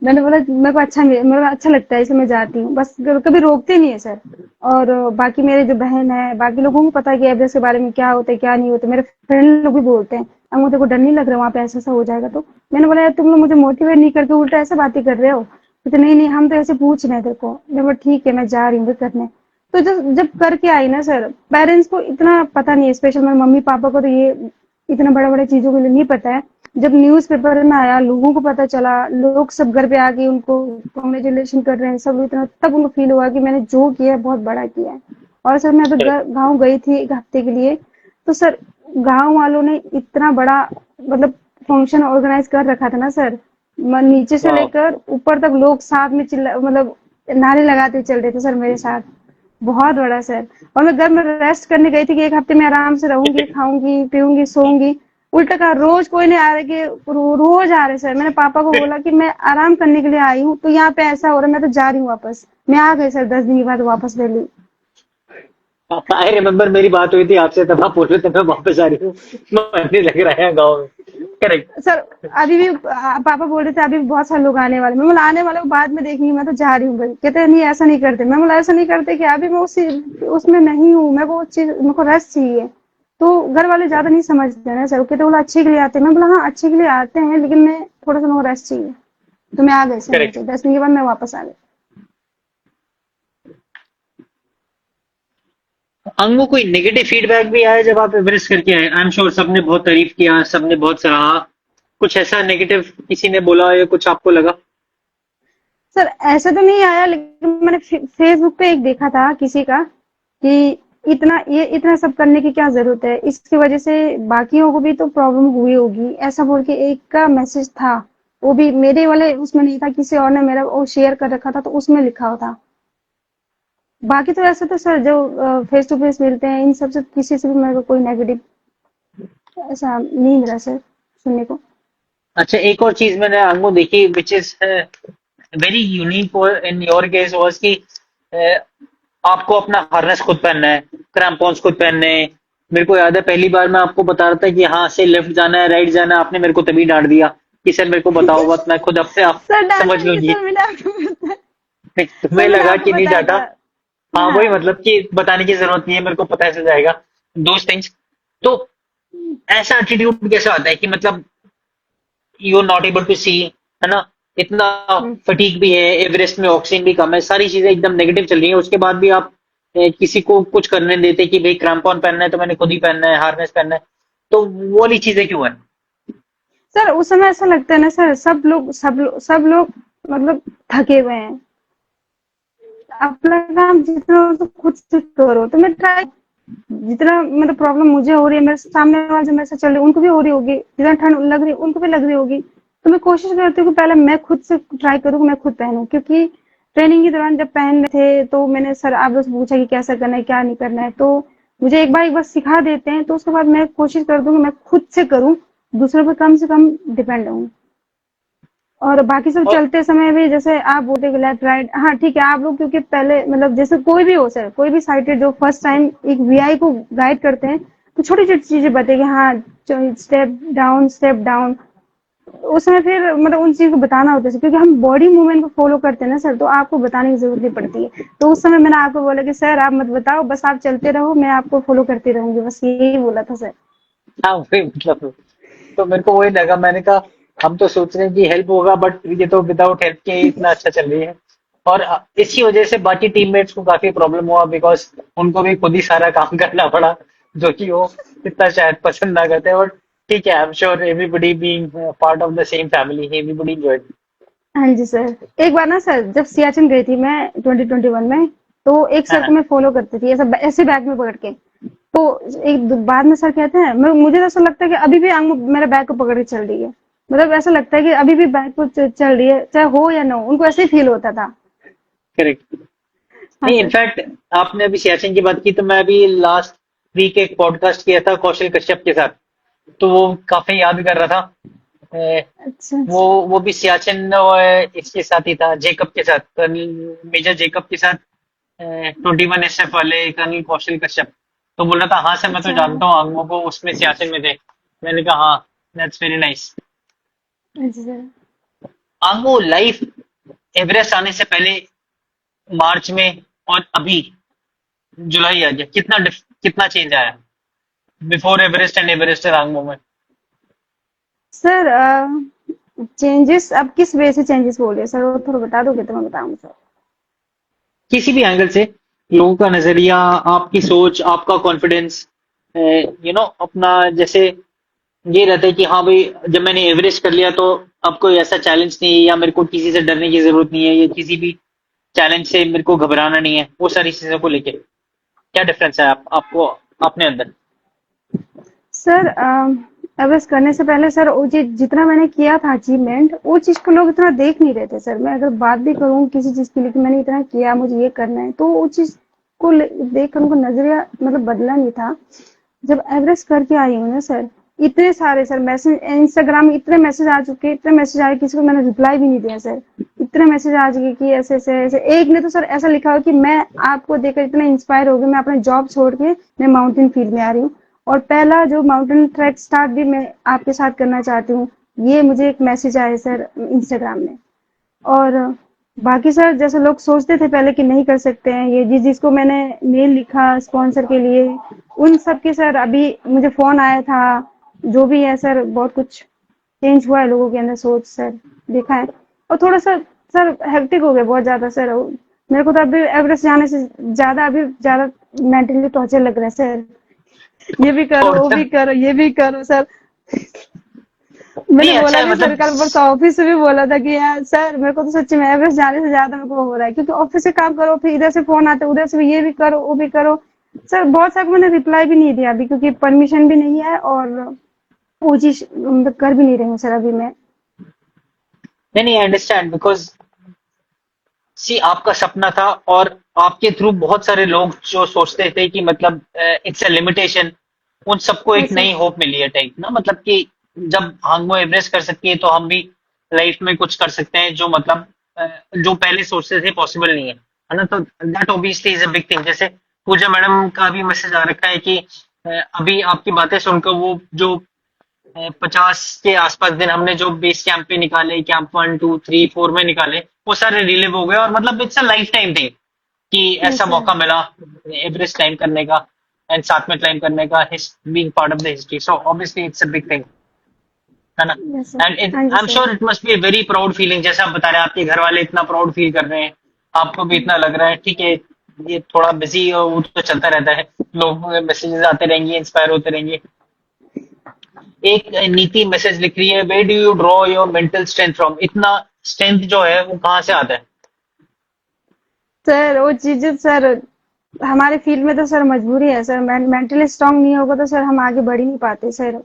मैंने बोला मेरे को मेरे को अच्छा लगता है इसलिए मैं जाती हूँ, बस कभी रोकते नहीं है सर। और बाकी मेरे जो बहन है बाकी लोगों को पता है कि एवरेस्ट के बारे में क्या होता है क्या नहीं होता, मेरे फ्रेंड लोग भी बोलते हैं अब मुझे को डर नहीं लग रहा वहाँ पे ऐसा ऐसा हो जाएगा। तो मैंने बोला यार तुम लोग मुझे मोटिवेट नहीं करके उल्टा ऐसे बातें कर रहे हो। तो नहीं नहीं हम तो ऐसे पूछ रहे हैं तेरे को, मैं बोला ठीक है मैं जा रही हूँ भी करने। तो जब जब करके आई ना सर, पेरेंट्स को इतना पता नहीं है, स्पेशल मेरे मम्मी पापा को तो ये इतना बड़ा बड़ा चीजों के लिए नहीं पता है। जब न्यूज पेपर में आया लोगों को पता चला, लोग सब घर पे आके उनको कॉन्ग्रेचुलेशन कर रहे हैं सब, इतना तब उनको फील हुआ कि मैंने जो किया है बहुत बड़ा किया है। और सर मैं अभी गाँव गई थी एक हफ्ते के लिए, तो सर गांव वालों ने इतना बड़ा मतलब फंक्शन ऑर्गेनाइज कर रखा था ना सर, नीचे से वाह। लेकर ऊपर तक लोग साथ में चिल्ला मतलब नारे लगाते चल रहे थे सर मेरे साथ, बहुत बड़ा सर। और मैं घर में रेस्ट करने गई थी कि एक हफ्ते में आराम से रहूंगी खाऊंगी पीऊंगी सोऊंगी, उल्टा कहा रोज कोई नहीं आ रहे कि रोज आ रहे सर। मैंने पापा को बोला कि मैं आराम करने के लिए आई हूँ तो यहाँ पे ऐसा हो रहा है मैं तो जा रही हूँ वापस। मैं आ गई सर 10 दिन के बाद वापस दिल्ली। आई रिमेम्बर मेरी बात हुई थी आपसे तब आप बोल रहे थे मैं वापस आ रही हूँ, मन नहीं लग रहा है गाँव में। करेक्ट। सर अभी भी पापा बोल रहे थे अभी भी बहुत सारे लोग आने वाले, मैं बोला आने वाले को बाद में देखेंगे मैं तो जा रही हूँ भाई। कहते हैं नहीं ऐसा नहीं करते, मैं बोला ऐसा नहीं करते कि अभी मैं उसी उसमें नहीं हूँ, मेरे को वो चीज मेरे को रेस्ट चाहिए। तो घर वाले ज्यादा नहीं समझते ना सर, वो कहते बोला अच्छे के लिए आते हैं, मैं बोला हाँ अच्छे के लिए आते हैं लेकिन मैं थोड़ा सा मेरे को रेस्ट चाहिए। तो मैं आ गई सर करेक्ट। नीचे 10 दिन के बाद मैं वापस आ गई। अंगों कोई नेगेटिव फीडबैक भी आया जब आप एवरेस्ट करके आए? आई एम श्योर सबने बहुत तारीफ किया, सबने बहुत सराहा। कुछ ऐसा नेगेटिव किसी ने बोला या कुछ आपको लगा? सर ऐसा तो नहीं आया लेकिन मैंने फेसबुक पे एक देखा था किसी का कि इतना सब करने की क्या जरूरत है, इसकी वजह से बाकियों को भी तो प्रॉब्लम हुई होगी, ऐसा बोल के एक का मैसेज था। वो भी मेरे वाले उसमें नहीं था, किसी और ने मेरा वो शेयर कर रखा था तो उसमें लिखा हुआ था। बाकी तो ऐसे तो सर जो फेस टू फेस मिलते हैं इन सबसे किसी से भी मेरे को कोई नेगेटिव ऐसा नहीं मिला सर सुनने को। अच्छा, एक और चीज मैंने अंगों देखी which is very unique in your case was कि uh, आपको अपना हार्नेस खुद पहनना है, क्रैम्पॉन्स खुद पहनने हैं। मेरे को याद है पहली बार मैं आपको बता रहा था कि हाँ से लेफ्ट जाना है राइट जाना है, आपने मेरे को तभी डांट दिया कि सर मेरे को बताओ बात, मैं खुद अपने आप सर डांटा समझ नहीं लूंगी। सर, मैंने आपको बताया। तुम्हें सर मैंने लगा आपको कि नहीं बताया डांटा? था। हाँ वही हाँ मतलब कि बताने की जरूरत नहीं है, मेरे को पता चल जाएगा दोस्त थिंग्स। तो ऐसा एटीट्यूड कैसे आता है कि मतलब you are not able to see, है ना, इतना हम्म। फटीग भी है, एवरेस्ट में ऑक्सीजन भी कम है, सारी चीजें एकदम नेगेटिव चल रही हैं, उसके बाद भी आप किसी को कुछ करने नहीं देते कि भाई क्रैम्पॉन पहनना है तो मैंने खुद ही पहनना है, हार्नेस पहनना है। तो वो वाली चीजें क्यों है? सर उस समय ऐसा लगता है ना सर, सब लोग मतलब थके हुए हैं, अपना काम जितना हो तो खुद से करो। तो मैं ट्राई जितना मतलब प्रॉब्लम मुझे हो रही है मेरे सामने वाले जो मेरे से चल रहे हैं उनको भी हो रही होगी, जितना ठंड लग रही है उनको भी लग रही होगी, तो मैं कोशिश करती हूँ कि पहले मैं खुद से ट्राई करूँ कि मैं खुद पहनूं। क्योंकि ट्रेनिंग के दौरान जब पहन रहे थे तो मैंने सर आप लोग से पूछा कि कैसा करना है क्या नहीं करना है, तो मुझे एक बार सिखा देते हैं तो उसके बाद मैं कोशिश करती हूँ कि मैं खुद से करूँ, दूसरों पर कम से कम डिपेंड रहूँ। और बाकी सब और चलते समय भी जैसे आप बोलते हो लेफ्ट राइट, हाँ ठीक है आप लोग क्योंकि पहले मतलब जैसे कोई भी हो सर, कोई भी साइटेड जो फर्स्ट टाइम एक वीआई को गाइड करते हैं तो छोटी छोटी चीजें बताइए, हाँ स्टेप डाउन उस समय फिर मतलब उन चीज को बताना होता है क्योंकि हम बॉडी मूवमेंट को फॉलो करते हैं ना सर, तो आपको बताने की जरूरत नहीं पड़ती है। तो उस समय मैंने आपको बोला कि सर आप मत बताओ, बस आप चलते रहो, मैं आपको फॉलो करती रहूंगी, बस यही बोला था सर। हाँ वही मतलब, तो मेरे को वही लगा, मैंने कहा हम तो सोच रहे हैं कि हेल्प होगा, बट ये तो विदाउट हेल्प के इतना अच्छा चल रही है। और इसी वजह से बाकी टीममेट्स को काफी प्रॉब्लम हुआ, बिकॉज उनको भी खुद ही सारा काम करना पड़ा, जो कि वो इतना शायद पसंद ना करते, और ठीक है, आई am sure everybody being part of the same family, everybody enjoyed. हाँ जी सर। एक बार ना सर जब सियाचिन गई थी मैं 2021 में, तो एक हाँ सर को हाँ। मैं फॉलो करती थी ऐसा ऐसे बैग में पकड़ के। तो बाद में सर कहते हैं, मुझे तो ऐसा लगता है कि अभी भी आंग मेरे बैग को पकड़ के चल रही है। मतलब ऐसा लगता है कि अभी भी बैग को चल रही है, चाहे हो या ना हो, उनको ऐसे ही फील होता था। करेक्ट। हाँ नहीं, सर। इनफैक्ट आपने अभी सियाचिन की बात की, तो मैं अभी लास्ट वीक एक पॉडकास्ट किया था कौशल कश्यप के साथ, तो वो काफी याद कर रहा था। अ, अच्छा वो अच्छा। वो भी सियाचिन इसके साथ ही था, जेकब के साथ, कर्नल मेजर जेकब के साथ, 21 SF वाले कर्नल कौशल कश्यप। तो बोल रहा था हाँ सर मैं तो अच्छा जानता हूँ आंगमो को, उसमें सियाचिन में थे। मैंने कहा हाँ, दैट्स वेरी नाइस। अच्छा सर। आंगमो लाइफ एवरेस्ट आने से पहले, मार्च में, और अभी जुलाई आ गया, कितना चेंज आया before Everest and Everest Angmo में। सर चेंजेस अब किस वे से चेंजेस बोल रहे हैं सर, वो थोड़ा बता दोगे तो मैं बताऊंगा सर। किसी भी एंगल से, लोगों का नजरिया, आपकी सोच, आपका कॉन्फिडेंस, अपना जैसे ये रहता है कि हाँ भाई, जब मैंने एवरेस्ट कर लिया तो अब कोई ऐसा चैलेंज नहीं है, या मेरे को किसी से डरने की जरूरत नहीं है, या किसी भी चैलेंज से मेरे को घबराना नहीं है, वो सारी चीजों को लेके क्या डिफरेंस है आपको अपने अंदर। सर एवरेस्ट करने से पहले सर वो चीज जितना मैंने किया था अचीवमेंट, वो चीज को लोग इतना देख नहीं रहे थे सर। मैं अगर बात भी करूँ किसी चीज के लिए कि मैंने इतना किया, मुझे ये करना है, तो वो चीज को देख कर उनको नजरिया मतलब बदला नहीं था। जब एवरेस्ट करके आई हूँ ना सर, इतने सारे सर मैसेज इंस्टाग्राम में, इतने मैसेज आ चुके, इतने मैसेज आए, किसी को मैंने रिप्लाई भी नहीं दिया सर। इतने मैसेज आ चुके कि ऐसे ऐसे ऐसे। एक ने तो सर ऐसा लिखा हो कि मैं आपको देखकर इतना इंस्पायर हो गई, मैं अपने जॉब छोड़ के मैं माउंटेन फील्ड में आ रही हूँ, और पहला जो माउंटेन ट्रैक स्टार्ट भी मैं आपके साथ करना चाहती हूँ। ये मुझे एक मैसेज आया सर इंस्टाग्राम में। और बाकी सर जैसे लोग सोचते थे पहले कि नहीं कर सकते हैं, ये जिसको मैंने मेल लिखा स्पॉन्सर के लिए, उन सब के सर अभी मुझे फोन आया था। जो भी है सर, बहुत कुछ चेंज हुआ है लोगों के अंदर सोच सर, देखा है। और थोड़ा सा सर हेक्टिक हो गया बहुत ज्यादा सर। मेरे को तो अभी एवरेस्ट जाने से ज्यादा अभी ज्यादा मेंटली टॉर्चर लग रहा है सर। ये भी करो, वो भी टोटल। करो, ये भी करो सर। मैंने नहीं, अच्छा बोला है भी मतलब। सर, कल परसों ऑफिस से भी बोला था कि यार सर मेरे को तो सच्ची में एवरेस्ट जाने से ज्यादा मेरे को हो रहा है, क्योंकि ऑफिस से काम करो, फिर इधर से फोन आते, उधर से भी ये भी करो, वो भी करो। सर बहुत सारे को मैंने रिप्लाई भी नहीं दिया अभी, क्योंकि परमिशन भी नहीं है, और वो चीज मतलब कर भी नहीं रही हूँ सर अभी मैं। नहीं नहीं, आई अंडरस्टैंड, बिकॉज सी आपका सपना था, और आपके थ्रू बहुत सारे लोग जो सोचते थे कि मतलब इट्स अ लिमिटेशन, उन सबको हाँ एक सर। नई होप मिली है टाइप ना, मतलब कि जब हांगमो एवरेस्ट कर सकती है तो हम भी लाइफ में कुछ कर सकते हैं, जो मतलब जो पहले सोचते थे पॉसिबल नहीं है ना। तो that obviously is a big thing. जैसे पूजा मैडम का भी मैसेज आ रखा है कि अभी आपकी बातें सुनकर वो जो 50 के आसपास दिन हमने जो बेस कैंप पे निकाले, कैंप 1, 2, 3, 4 में निकाले, वो सारे रिलीव हो गए, और मतलब it's a life time thing कि यस ऐसा सर। मौका मिला एवरेस्ट क्लाइम करने का, एंड साथ में क्लाइम करने का, being part of the history, so obviously it's a big thing, है ना। Yes sir. एंड हाँ जी I am sir. Sure it must be a very proud feeling, जैसा आप बता रहे हैं आपके घर वाले इतना प्राउड फील कर रहे हैं, आपको भी इतना लग रहा है, ठीक है। ये थोड़ा बिजी वो तो चलता रहता है, लोग मैसेजेस आते रहेंगे, इंस्पायर होते रहेंगे। एक नीति मैसेज लिख रही है, where do you draw your mental strength from, इतना स्ट्रेंथ जो है वो कहाँ से आता है। सर वो चीज सर हमारे फील्ड में तो सर मजबूरी है सर। मेंटली स्ट्रांग नहीं होगा तो सर हम आगे बढ़ ही नहीं पाते सर।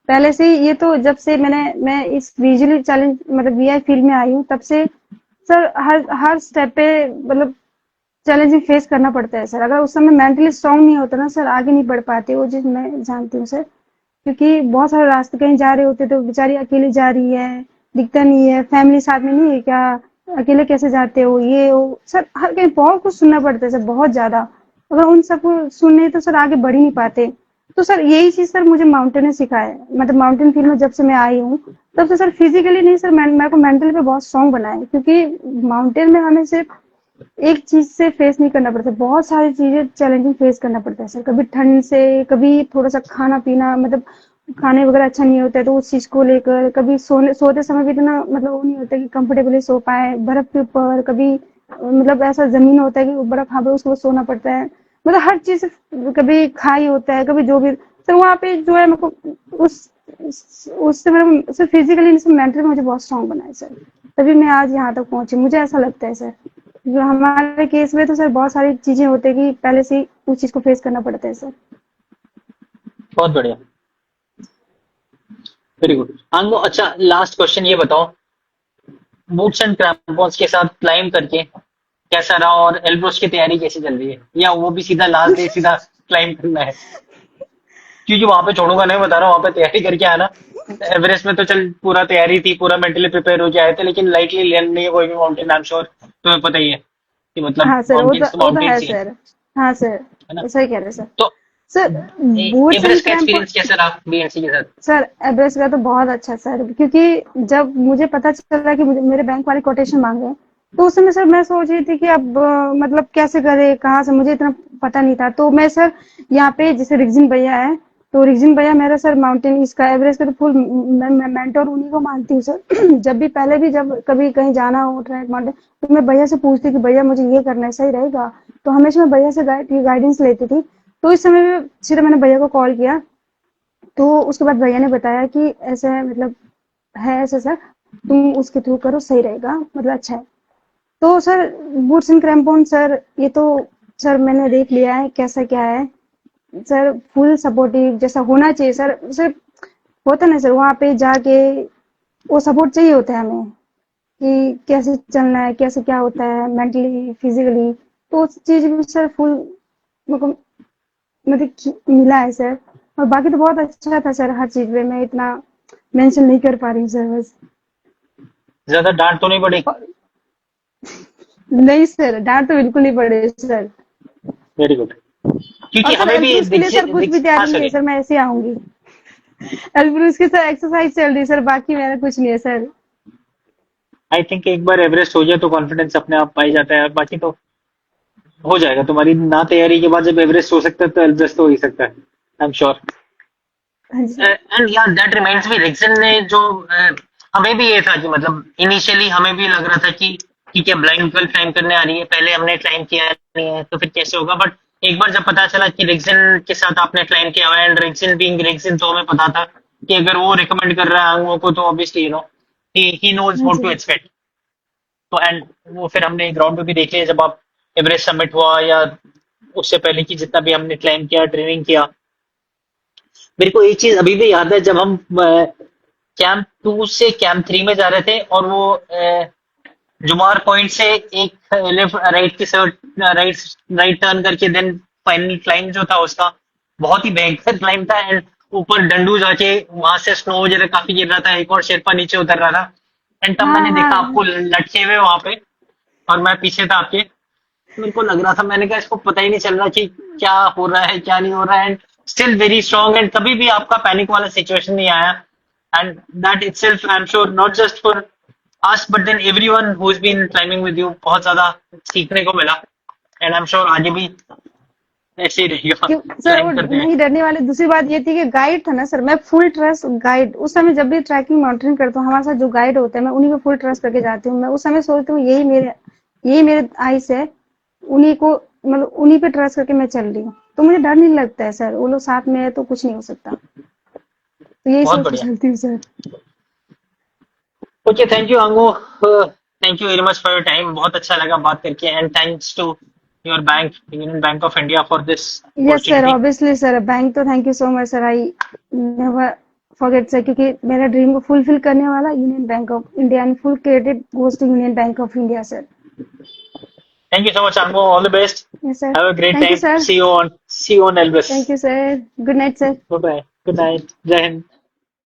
पहले से ही ये तो जब से मैं इस विजुअली चैलेंज मतलब वीआई फील्ड में आई हूँ, तब से सर हर हर स्टेप पे मतलब चैलेंजिंग फेस करना पड़ता है सर। अगर उस समय मेंटली स्ट्रांग नहीं होता ना सर, आगे नहीं बढ़ पाते, वो चीज मैं जानती हूँ सर। क्योंकि बहुत सारे रास्ते कहीं जा रहे होते तो बेचारी अकेली जा रही है, दिखता नहीं है, फैमिली साथ में नहीं है क्या, अकेले कैसे जाते हो, ये वो सर हर कहीं बहुत कुछ सुनना पड़ता है सर, बहुत ज्यादा। अगर उन सबको सुनने तो सर आगे बढ़ ही नहीं पाते। तो सर यही चीज सर मुझे माउंटेन ने सिखाया है। मतलब माउंटेन फील्ड में जब से मैं आई हूँ, तब से सर फिजिकली नहीं सर, मेरे को मेंटली पे बहुत स्ट्रांग बनाया है, क्योंकि माउंटेन में हमें सिर्फ एक चीज से फेस नहीं करना पड़ता, बहुत सारी चीजें चैलेंजिंग फेस करना पड़ता है सर। कभी ठंड से, कभी थोड़ा सा खाना पीना, मतलब खाने वगैरह अच्छा नहीं होता है तो उस चीज को लेकर, कभी सोते समय भी इतना मतलब वो नहीं होता कि कंफर्टेबली सो पाए, बर्फ के ऊपर कभी मतलब ऐसा जमीन होता है कि वो बर्फ हाँ पे उसको सोना पड़ता है, मतलब हर चीज, कभी खाई होता है, कभी जो भी सर वहाँ पे जो है मेरे को उससे मेरे को सिर्फ फिजिकली नहीं सिर्फ मेंटली मुझे बहुत स्ट्रांग बनाया सर, तभी मैं आज यहाँ तक पहुंची, मुझे ऐसा लगता है सर। जो हमारे केस में तो सर बहुत सारी चीजें होती है कि पहले से ही उस चीज को फेस करना पड़ता है सर। बहुत बढ़िया, वेरी गुड। आंगो, अच्छा लास्ट क्वेश्चन ये बताओ, बूट्स एंड क्रैम्पॉन्स के साथ क्लाइम करके कैसा रहा, और एल्ब्रोस की तैयारी कैसी चल रही है, या वो भी सीधा लास्ट डे सीधा क्लाइम करना है? क्योंकि वहां पे छोड़ूंगा नहीं, बता रहा हूँ, वहां पे तैयारी करके आना। एवरेस्ट में तो चल पूरा तैयारी थी, पूरा मेंटली प्रिपेयर हो आए थे, लेकिन लाइटली लेना नहीं है कोई भी माउंटेन, आई एम श्योर तुम्हें पता ही है कि मतलब हाँ सर, माउंटेन्स तो वो तो है माउंटेन्स ही है सर। हाँ सर, है ना? सही कह रहे हैं सर। तो सर बूट्स एंड एवरेस्ट का क्रैम्प, एक्सपीरियंस कैसा रहा बीएनसी के साथ? सर एवरेस्ट का तो बहुत अच्छा सर, क्योंकि जब मुझे पता चला कि मुझे मेरे बैंक वाले कोटेशन मांगे, तो उस समय सर मैं सोच रही थी कि अब मतलब कैसे करे, कहाँ से, मुझे इतना पता नहीं था। तो मैं सर यहाँ पे जैसे रिगजिन भैया है, तो रिगजिन भैया मेरा सर माउंटेन इसका एवरेस्ट का तो फुल मैं मेंटोर उन्हीं को मानती हूँ सर। जब भी पहले भी जब कभी कहीं जाना हो ट्रैक माउंटेन, तो मैं भैया से पूछती कि भैया मुझे ये करना है, सही रहेगा? तो हमेशा मैं भैया से गाइडेंस लेती थी। तो इस समय भी सीधे मैंने भैया को कॉल किया, तो उसके बाद भैया ने बताया कि ऐसे मतलब है ऐसे सर, तुम उसके थ्रू करो, सही रहेगा, मतलब अच्छा है। तो सर बूट्स एंड क्रैम्पॉन सर, ये तो सर मैंने देख लिया है कैसा क्या है सर, फुल सपोर्टिव जैसा होना चाहिए सर। सर होता ना सर, वहाँ पे जाके वो सपोर्ट चाहिए होता है हमें कि कैसे चलना है, कैसे क्या होता है मेंटली फिजिकली, तो उस चीज में सर फुल मतलब मिला है सर। और बाकी तो बहुत अच्छा था सर, हर चीज में मैं इतना मेंशन नहीं कर पा रही हूँ सर बस। ज्यादा डांट तो नहीं पड़ी? नहीं सर, डांट तो बिल्कुल नहीं पड़े सर। वेरी गुड, क्योंकि और सर हमें भी एल्ब्रूस के लिए सर कुछ भी हाँ तैयारी नहीं है सॉरी, सर, मैं ऐसे ही आऊंगी। एल्ब्रूस की सर एक्सरसाइज चल रही है सर, बाकी मेरा कुछ नहीं है सर। आई थिंक एक बार एवरेस्ट हो जाए तो कॉन्फिडेंस अपने आप पाई जाता है, और बाकी तो हो जाएगा। तुम्हारी ना तैयारी के बाद जब एवरेस्ट हो सकता है तो एवरेस्ट तो हो ही सकता है, आई एम श्योर। हाँ जी सर। एंड यार दैट रिमाइंड्स मी, रिक्सन ने जो हमें भी ये था कि मतलब इनिशियली हमें भी लग रहा था कि ठीक है ब्लाइंड गर्ल क्लाइम करने आ रही है, पहले हमने क्लाइम किया नहीं है तो फिर कैसे होगा, बट एक बार जब पता चला कि रिक्सन के साथ आपने क्लाइम किया हुआ है, एंड रिक्सन बीइंग रिक्सन, तो हमें पता था कि अगर वो रिकमेंड कर रहा है आंगों को तो obviously you know he knows हाँ व्हाट जी टू एक्सपेक्ट। तो एंड वो फिर हमने ग्राउंड पे भी देख लिया जब आप एवरेस्ट सबमिट हुआ, या उससे पहले की जितना भी हमने क्लाइम किया, ट्रेनिंग किया। मेरे को एक चीज अभी भी याद है, जब हम कैंप 2 से कैंप 3 में जा रहे थे, और वो जुमार पॉइंट से एक लेफ्ट राइट की राइट राइट टर्न करके देन फाइनल क्लाइम जो था उसका बहुत ही भयंकर क्लाइम था, एंड ऊपर डंडू जाके वहां से स्नो वगैरह काफी गिर रहा था, एक और शेरपा नीचे उतर रहा था, एंड तब हाँ मैंने देखा हाँ। आपको लटके हुए वहां पे, और मैं पीछे था आपके। मेरे को लग रहा था, मैंने कहा इसको पता ही नहीं चल रहा कि क्या हो रहा है क्या नहीं हो रहा है, and still very strong, and कभी भी आपका पैनिक वाला सिचुएशन नहीं आया, and that itself I am sure not just for us but then everyone who's been climbing with you, बहुत ज्यादा सीखने को मिला, एंड आई एम श्योर आगे भी ऐसे ही रहेगा क्यों सर, वो क्लाइम करते हैं। नहीं डरने वाली दूसरी बात ये थी कि गाइड था ना सर, मैं फुल ट्रस्ट गाइड, उस समय जब भी ट्रैकिंग माउंटेनिंग करता हूँ हमारे साथ जो गाइड होते हैं मैं उन्हीं को फुल ट्रस्ट करके जाती हूँ। मैं उस समय सोचती हूँ यही मेरे आइस है, उन्हीं को मतलब उन्हीं पे ट्रस्ट करके मैं चल रही हूँ, तो मुझे डर नहीं लगता है सर, वो लोग साथ में है तो कुछ नहीं हो सकता, तो यही बहुत सोच के बढ़िया। चलती हूँ sir. Okay, thank you Ango, thank you very much for your time, बहुत अच्छा लगा बात करके, and thanks to your bank, Union Bank of India, for this yes sir, opportunity. Obviously sir, bank तो thank you so much sir, I never forget sir, क्योंकि मेरा dream को fulfil करने वाला Union Bank of India and full credit goes to Union Bank of India sir. Thank you so much Ango, all the best, yes sir, have a great thank you time, sir. See you on Elbrus. Thank you sir, good night sir. Bye bye, good night, जय हिंद।